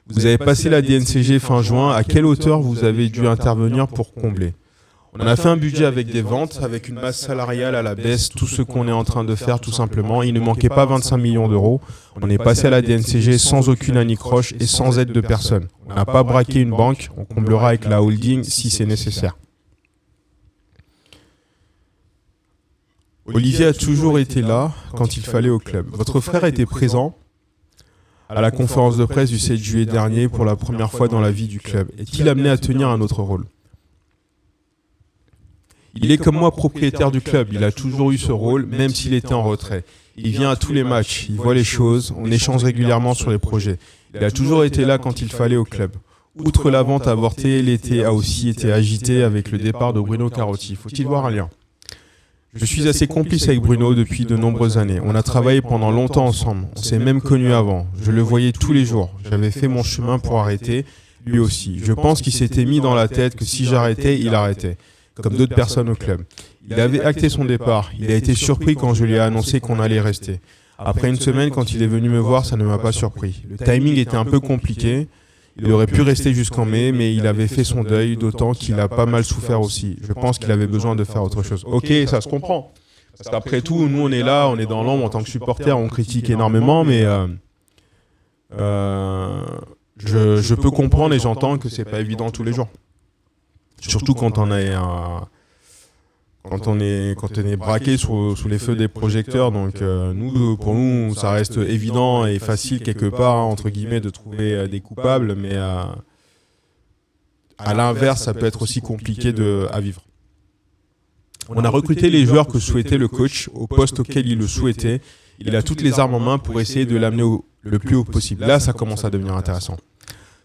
Vous avez passé la DNCG fin juin, à quelle hauteur vous avez dû intervenir pour combler? On a fait un budget avec des ventes, avec une masse salariale à la baisse, tout ce qu'on est en train de faire tout simplement. Il ne manquait pas 25 millions d'euros. On est passé à la DNCG sans aucune anicroche et sans aide de personne. On n'a pas braqué une banque, on comblera avec la holding si c'est nécessaire. Olivier a toujours été là quand il fallait au club. Votre frère était présent à la conférence de presse du 7 juillet dernier pour la première fois dans la vie du club. Est-il amené à tenir un autre rôle? Il est comme moi propriétaire du club, il a toujours eu ce rôle, même s'il était en retrait. Il vient à tous les matchs, il voit les choses, on échange régulièrement sur les projets. Il a toujours été là quand il fallait au club. Outre la vente avortée, l'été a aussi été agité avec le départ de Bruno Carotti. Faut-il voir un lien? Je suis assez complice avec Bruno depuis de nombreuses années. On a travaillé pendant longtemps ensemble, on s'est même connus avant. Je le voyais tous les jours, j'avais fait mon chemin pour arrêter, lui aussi. Je pense qu'il s'était mis dans la tête que si j'arrêtais, il arrêtait. Comme d'autres personnes au club. Il avait acté son départ. Il a été surpris quand je lui ai annoncé qu'on allait rester. Après une semaine, quand il est venu me voir, ça ne m'a pas surpris. Le timing était un peu compliqué. Il aurait pu rester jusqu'en mai, mais il avait fait son deuil, d'autant qu'il a pas mal souffert aussi. Je pense qu'il avait besoin de faire autre chose. Ok, ça se comprend. Parce qu'après tout, nous on est là, on est dans l'ombre en tant que supporter, on critique énormément, mais je peux comprendre et j'entends que c'est pas évident tous les jours. Surtout quand on est braqué sous les feux des projecteurs. Donc pour nous, ça reste évident et facile quelque part, entre guillemets, de trouver des coupables. Mais à l'inverse, ça peut être aussi compliqué à vivre. On a recruté les joueurs que souhaitait le coach au poste auquel il le souhaitait. Il a toutes les armes en main pour essayer de l'amener le plus haut possible. Là, ça commence à devenir intéressant.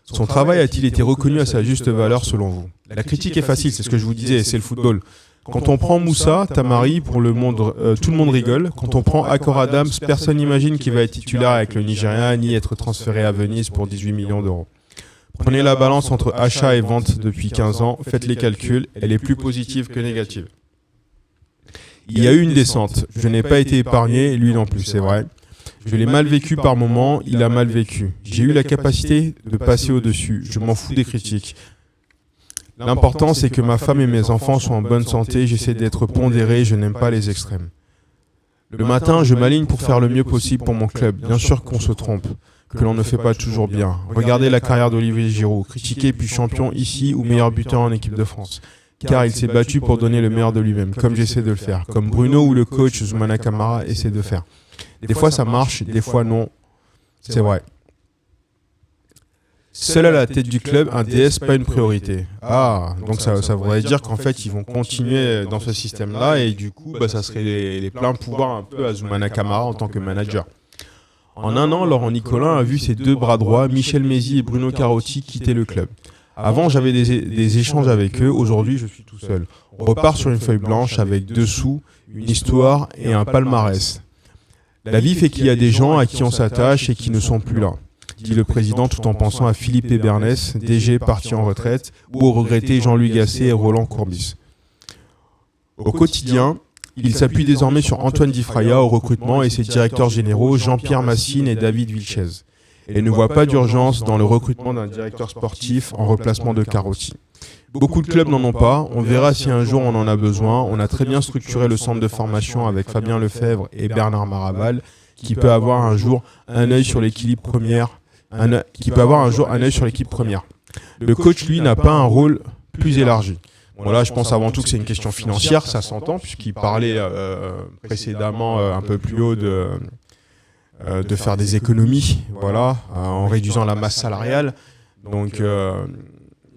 Son travail a-t-il été reconnu à sa juste valeur selon vous? La critique est facile, c'est ce que je vous disais, c'est le football. Quand on prend Moussa, Tamari, tout le monde rigole. Quand on prend Akor Adams, personne n'imagine qu'il va être titulaire avec le Nigeria ni être transféré à Venise pour 18 millions d'euros. Prenez la balance entre achat et vente depuis 15 ans, faites les calculs, elle est plus positive que négative. Il y a eu une descente, je n'ai pas été épargné, lui non plus, c'est vrai. Je l'ai mal vécu par moments, il a mal vécu. J'ai eu la capacité de passer au-dessus, je m'en fous des critiques. L'important, c'est que ma femme et mes enfants soient en bonne santé, j'essaie d'être pondéré, je n'aime pas les extrêmes. Le matin, je m'aligne pour faire le mieux possible pour mon club. Bien sûr qu'on se trompe, que l'on ne fait pas toujours bien. Regardez la carrière d'Olivier Giroud, critiqué puis champion ici ou meilleur buteur en équipe de France. Car il s'est battu pour donner le meilleur de lui-même, comme j'essaie de le faire, comme Bruno ou le coach Zoumana Camara essaie de faire. Des fois ça marche, des fois non. C'est vrai. Seul à la tête du club, un DS, pas une priorité. Ah, donc ça voudrait dire qu'en fait, ils vont continuer dans ce système-là et du coup, ça serait les pleins pouvoirs un peu à Zoumana Camara en tant que manager. En un an, Laurent Nicolin a vu ses deux bras droits, Michel Mézy et Bruno Carotti, quitter le club. Avant, j'avais des échanges avec eux, aujourd'hui, je suis tout seul. On repart sur une feuille blanche avec dessous une histoire et un palmarès. La vie fait qu'il y a des gens à qui on s'attache et qui ne sont plus là, dit le président tout en pensant à Philippe Ebernès, DG parti en retraite, ou au regretté Jean-Louis Gasset et Roland Courbis. Au quotidien, il s'appuie désormais sur Antoine Di Fraia au recrutement et ses directeurs généraux Jean-Pierre Massine et David Vilchez, et ne voit pas d'urgence dans le recrutement d'un directeur sportif en replacement de Carotti. Beaucoup de clubs n'en ont pas, on verra si un jour on en a besoin. On a très bien structuré le centre de formation avec Fabien Lefebvre et Bernard Maraval, qui peut avoir un jour un œil sur l'équipe première. Le coach, lui, n'a pas un rôle plus élargi. Bon, là, je pense avant tout que c'est une question financière, ça s'entend, puisqu'il parlait précédemment un peu plus haut de faire des économies, voilà, en réduisant la masse salariale. Donc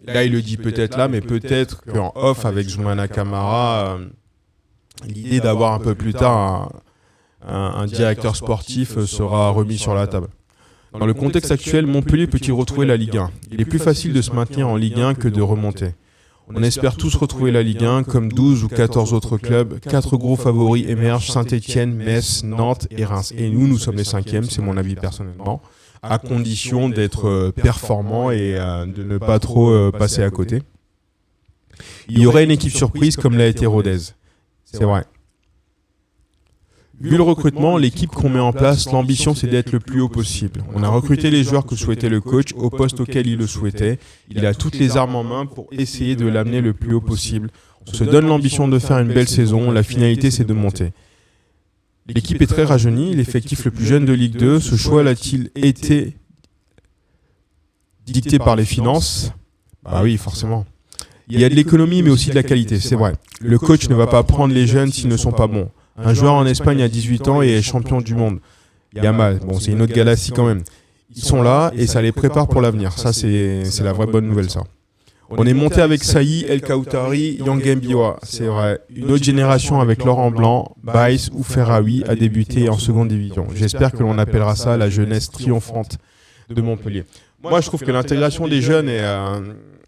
là, il le dit peut-être là, mais peut-être qu'en off avec Zoumana Camara, l'idée d'avoir un peu plus tard un directeur sportif sera remis sur la table. Dans le contexte actuel, Montpellier peut-y retrouver la Ligue 1. Il est plus facile de se maintenir en Ligue 1 que de remonter. On espère tous retrouver la Ligue 1 comme 12 ou 14 autres clubs. 4 gros favoris émergent, Saint-Etienne, Metz, Nantes et Reims. Et nous sommes les 5e, c'est mon avis personnellement. à condition d'être performant et de ne pas trop passer à côté. Il y aurait une équipe surprise comme l'a été Rodez. C'est vrai. Vu le recrutement, l'équipe qu'on met en place, l'ambition c'est d'être le plus haut possible. On a recruté les joueurs que souhaitait le coach au poste auquel il le souhaitait. Il a toutes les armes en main pour essayer de l'amener le plus haut possible. On se donne l'ambition de faire une belle saison, la finalité c'est de monter. L'équipe est très rajeunie, l'effectif le plus jeune de Ligue 2. Ce choix a-t-il été dicté par les finances ? Bah oui, forcément. Il y a de l'économie mais aussi de la qualité, c'est vrai. Le coach ne va pas prendre les jeunes s'ils ne sont pas bons. Un joueur en Espagne a 18 ans et est champion du monde. Yamal, bon c'est une autre galaxie quand même. Ils sont là et ça les prépare pour l'avenir. Ça c'est la vraie bonne nouvelle ça. On est monté avec Saï, El Kaoutari, Yang Biwa, c'est vrai. Une autre génération avec Laurent Blanc, Baïs ou Ferraoui a débuté en seconde division. J'espère que l'on appellera ça la jeunesse triomphante de Montpellier. Moi je trouve que l'intégration des jeunes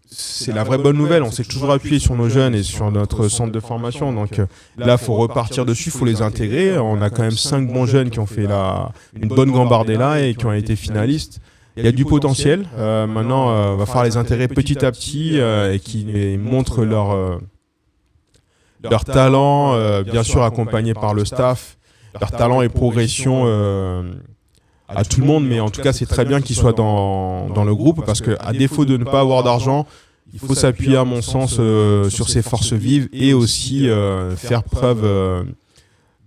c'est la vraie bonne nouvelle. On s'est toujours appuyé sur nos jeunes et sur notre centre de formation. Donc là, il faut repartir dessus, il faut les intégrer. On a quand même 5 bons jeunes qui ont fait une bonne gambardella et qui ont été finalistes. Il y a du potentiel. Maintenant, il va falloir les intégrer petit à petit et qui montrent leur talent, bien sûr accompagné par le staff, leur talent et progression à tout le monde, mais en tout cas c'est très bien qu'ils soient dans le groupe parce qu'à défaut de ne pas avoir d'argent, il faut s'appuyer à mon sens sur ses forces vives et aussi faire preuve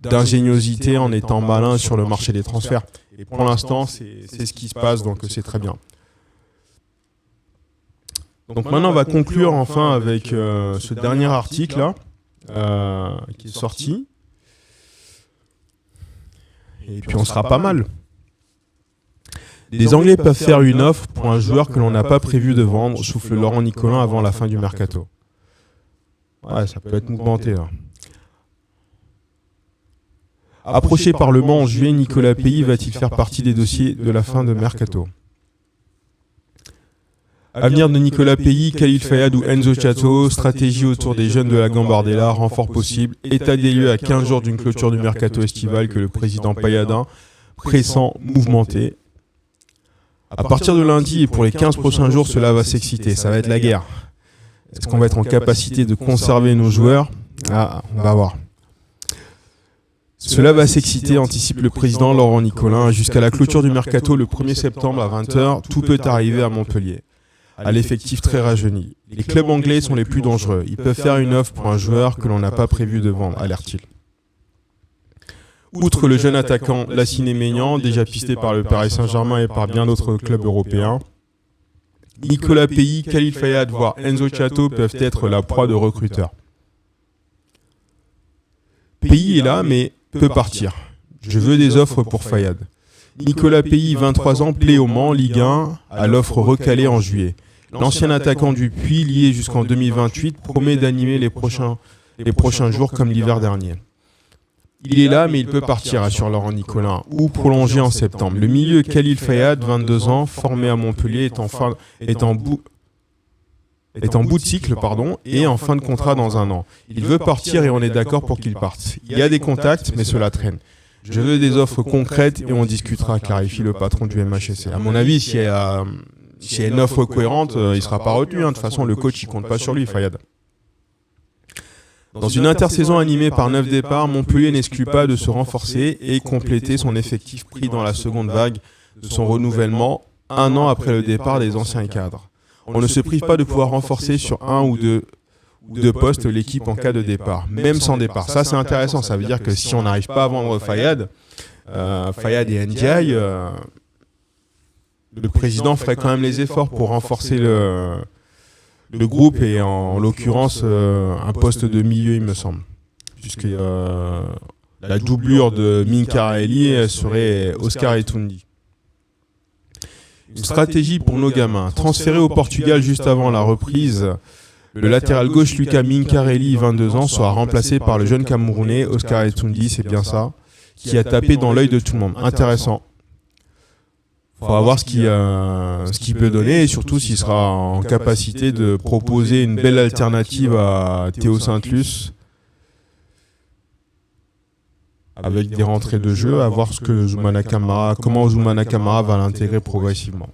d'ingéniosité en étant malin sur le marché des transferts. Et pour l'instant c'est ce qui se passe, donc c'est très bien. Donc maintenant on va conclure enfin avec ce dernier article là qui est sorti. Et puis on sera pas mal. Les Anglais peuvent faire une offre pour un joueur que l'on n'a pas prévu de vendre, souffle Laurent Nicolin avant la fin du mercato. Ouais, ça peut être mouvementé là. Approché par le Mans en juillet, Nicolas Pays va-t-il faire partie des dossiers de la fin de mercato ? Avenir de Nicolas Pays, Khalil Fayad ou Enzo Chato, stratégie autour des jeunes de la Gambardella, renfort possible, état des lieux à 15 jours d'une clôture du mercato estival que le président Payadin pressent mouvementé. À partir de lundi et pour les 15 prochains jours, cela va s'exciter, ça va être la guerre. Est-ce qu'on va être en capacité de conserver nos joueurs ? Ah, on va voir. Cela va s'exciter, anticipe le président Laurent Nicolin. Jusqu'à la clôture du mercato le 1er septembre à 20h, tout peut arriver à Montpellier. À l'effectif très rajeuni. Les clubs anglais sont les plus dangereux. Ils peuvent faire une offre pour un joueur que l'on n'a pas prévu de vendre, alerte-t-il. Outre le jeune attaquant Lassine Maignan, déjà pisté par le Paris Saint-Germain et par bien d'autres clubs européens, Nicolas Pays, Khalil Fayad, voire Enzo Chato peuvent être la proie de recruteurs. Pays est là, mais peut partir. Je veux des offres pour Fayad. Nicolas Pays, 23 ans, plaît au Mans, Ligue 1, à l'offre recalée en juillet. L'ancien attaquant du Puy, lié jusqu'en 2028, promet d'animer les prochains jours comme l'hiver dernier. Il est là, mais il peut partir, assure Laurent Nicolin, ou prolonger en septembre. Le milieu Khalil Fayad, 22 ans, formé à Montpellier, est en bout de cycle et en fin de contrat dans un an. Il veut partir et on est d'accord pour qu'il parte. Il y a des contacts, mais cela traîne. Je veux des offres concrètes et on discutera, clarifie le patron du MHSC. À mon avis, s'il y a une offre cohérente, il ne sera pas retenu. De toute façon, le coach, il ne compte pas sur lui, Fayad. Dans une intersaison animée par 9 départs, Montpellier n'exclut pas de se renforcer et compléter son effectif pris dans la seconde vague de son renouvellement, un an après le départ des anciens cadres. On ne se prive pas de pouvoir renforcer sur un ou deux postes l'équipe en cas de départ, même sans départ. Ça c'est intéressant, ça veut dire que si on n'arrive pas à vendre Fayad et Ndiaye, le président ferait quand même les efforts pour renforcer le groupe et en l'occurrence un poste de milieu il me semble, puisque la doublure de Mincarelli serait Oscar Etundi. Une stratégie pour nos gamins. Transféré au Portugal juste avant la reprise, le latéral gauche Lucas Mincarelli, 22 ans, sera remplacé par le jeune Camerounais Oscar Etundi, c'est bien ça, qui a tapé dans l'œil de tout le monde. Intéressant. Il faudra voir ce qu'il peut donner et surtout s'il sera en capacité de proposer une belle alternative à Théo Saint-Luce avec des rentrées de jeu, à voir comment Zoumana Camara va l'intégrer progressivement.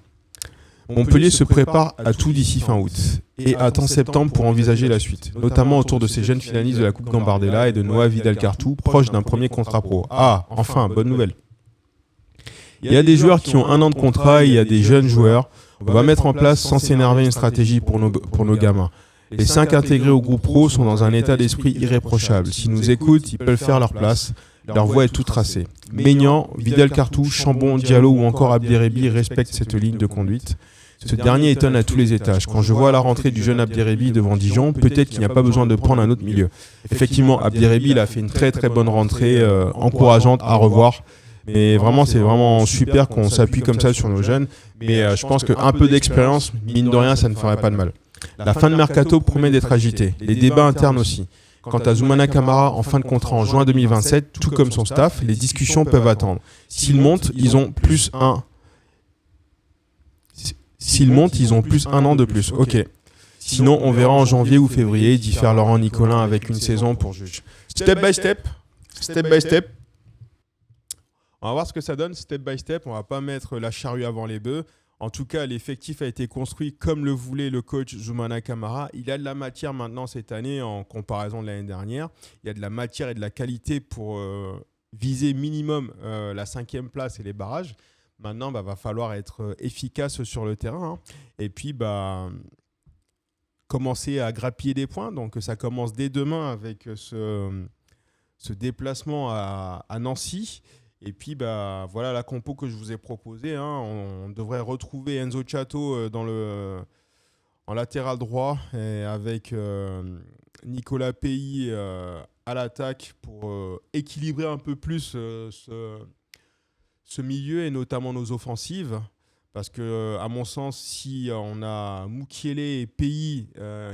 Montpellier se prépare à tout d'ici fin août et attend septembre pour envisager la suite, notamment autour de ces jeunes finalistes de la Coupe Gambardella et de Noah Vidal-Cartou, proche d'un premier contrat pro. Ah, enfin, bonne nouvelle. Il y a des joueurs qui ont 1 an de contrat et il y a des jeunes joueurs. On va mettre en place, sans s'énerver, une stratégie pour nos gamins. Les 5 intégrés au groupe pro sont dans un état d'esprit irréprochable. S'ils nous écoutent, ils peuvent faire leur place. Leur voie est toute tracée. Maignan, Vidal-Cartou, Chambon, Diallo ou encore Abderrebi respectent cette ligne de conduite. Ce dernier étonne à tous les étages. Quand je vois la rentrée du jeune Abderrebi devant Dijon, peut-être qu'il n'y a pas besoin de prendre un autre milieu. Effectivement, Abderrebi il a fait une très très bonne rentrée, encourageante à revoir. Mais vraiment, c'est vraiment super qu'on s'appuie comme ça sur nos jeunes. Mais je pense qu'un peu d'expérience, mine de rien, ça ne ferait pas de mal. La fin de mercato promet d'être agitée. Les débats internes aussi. Quant à Zoumana Camara en fin de contrat en juin 2027, tout comme son staff, les discussions peuvent attendre. S'ils montent, ils ont plus un an de plus. Ok. Sinon, on verra en janvier ou février, dit faire Laurent Nicolin avec une saison pour juge. Step by step. On va voir ce que ça donne, step by step. On va pas mettre la charrue avant les bœufs. En tout cas, l'effectif a été construit comme le voulait le coach Zoumana Camara. Il a de la matière maintenant cette année en comparaison de l'année dernière. Il y a de la matière et de la qualité pour viser minimum la 5e place et les barrages. Maintenant, va falloir être efficace sur le terrain. Hein. Et puis, commencer à grappiller des points. Donc, ça commence dès demain avec ce déplacement à Nancy. Et puis, voilà la compo que je vous ai proposée. Hein. On devrait retrouver Enzo Chato en latéral droit et avec Nicolas Pays à l'attaque pour équilibrer un peu plus ce milieu et notamment nos offensives. Parce que, à mon sens, si on a Mukiele et Pays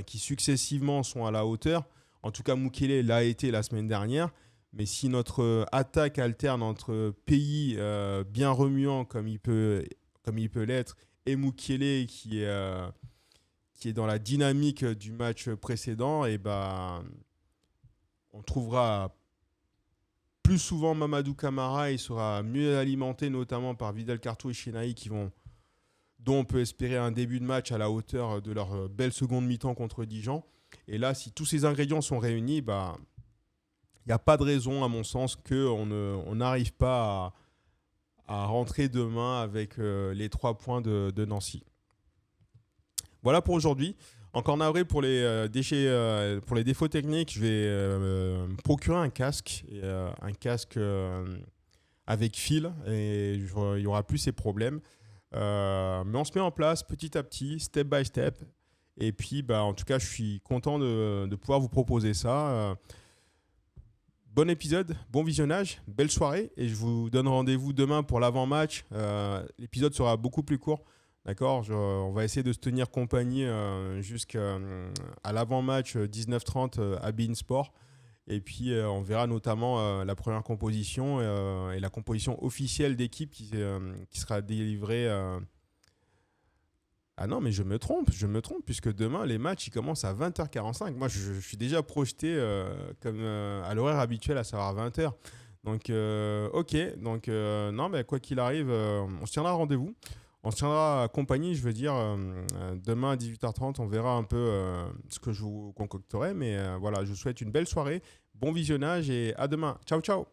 qui successivement sont à la hauteur, en tout cas Mukiele l'a été la semaine dernière, mais si notre attaque alterne entre Pays bien remuant comme il peut l'être et Mukiele qui est dans la dynamique du match précédent, et on trouvera plus souvent Mamadou Camara. Il sera mieux alimenté notamment par Vidal-Cartou et Chenaï dont on peut espérer un début de match à la hauteur de leur belle seconde mi-temps contre Dijon. Et là, si tous ces ingrédients sont réunis, il n'y a pas de raison, à mon sens, qu'on n'arrive pas à rentrer demain avec les 3 points de Nancy. Voilà pour aujourd'hui. Encore navré pour les défauts techniques, je vais me procurer un casque, avec fil, et il n'y aura plus ces problèmes. Mais on se met en place petit à petit, step by step. Et puis, en tout cas, je suis content de pouvoir vous proposer ça. Bon épisode, bon visionnage, belle soirée. Et je vous donne rendez-vous demain pour l'avant-match. L'épisode sera beaucoup plus court. D'accord, on va essayer de se tenir compagnie jusqu'à l'avant-match 19h30 à beIN Sport. Et puis, on verra notamment la première composition et la composition officielle d'équipe qui sera délivrée. Ah non, mais je me trompe, puisque demain, les matchs ils commencent à 20h45. Moi, je suis déjà projeté comme à l'horaire habituel, à savoir 20h. Donc, ok. Donc, non, mais quoi qu'il arrive, on se tiendra rendez-vous. On se tiendra compagnie, je veux dire, demain à 18h30, on verra un peu ce que je vous concocterai. Mais voilà, je vous souhaite une belle soirée, bon visionnage et à demain. Ciao, ciao.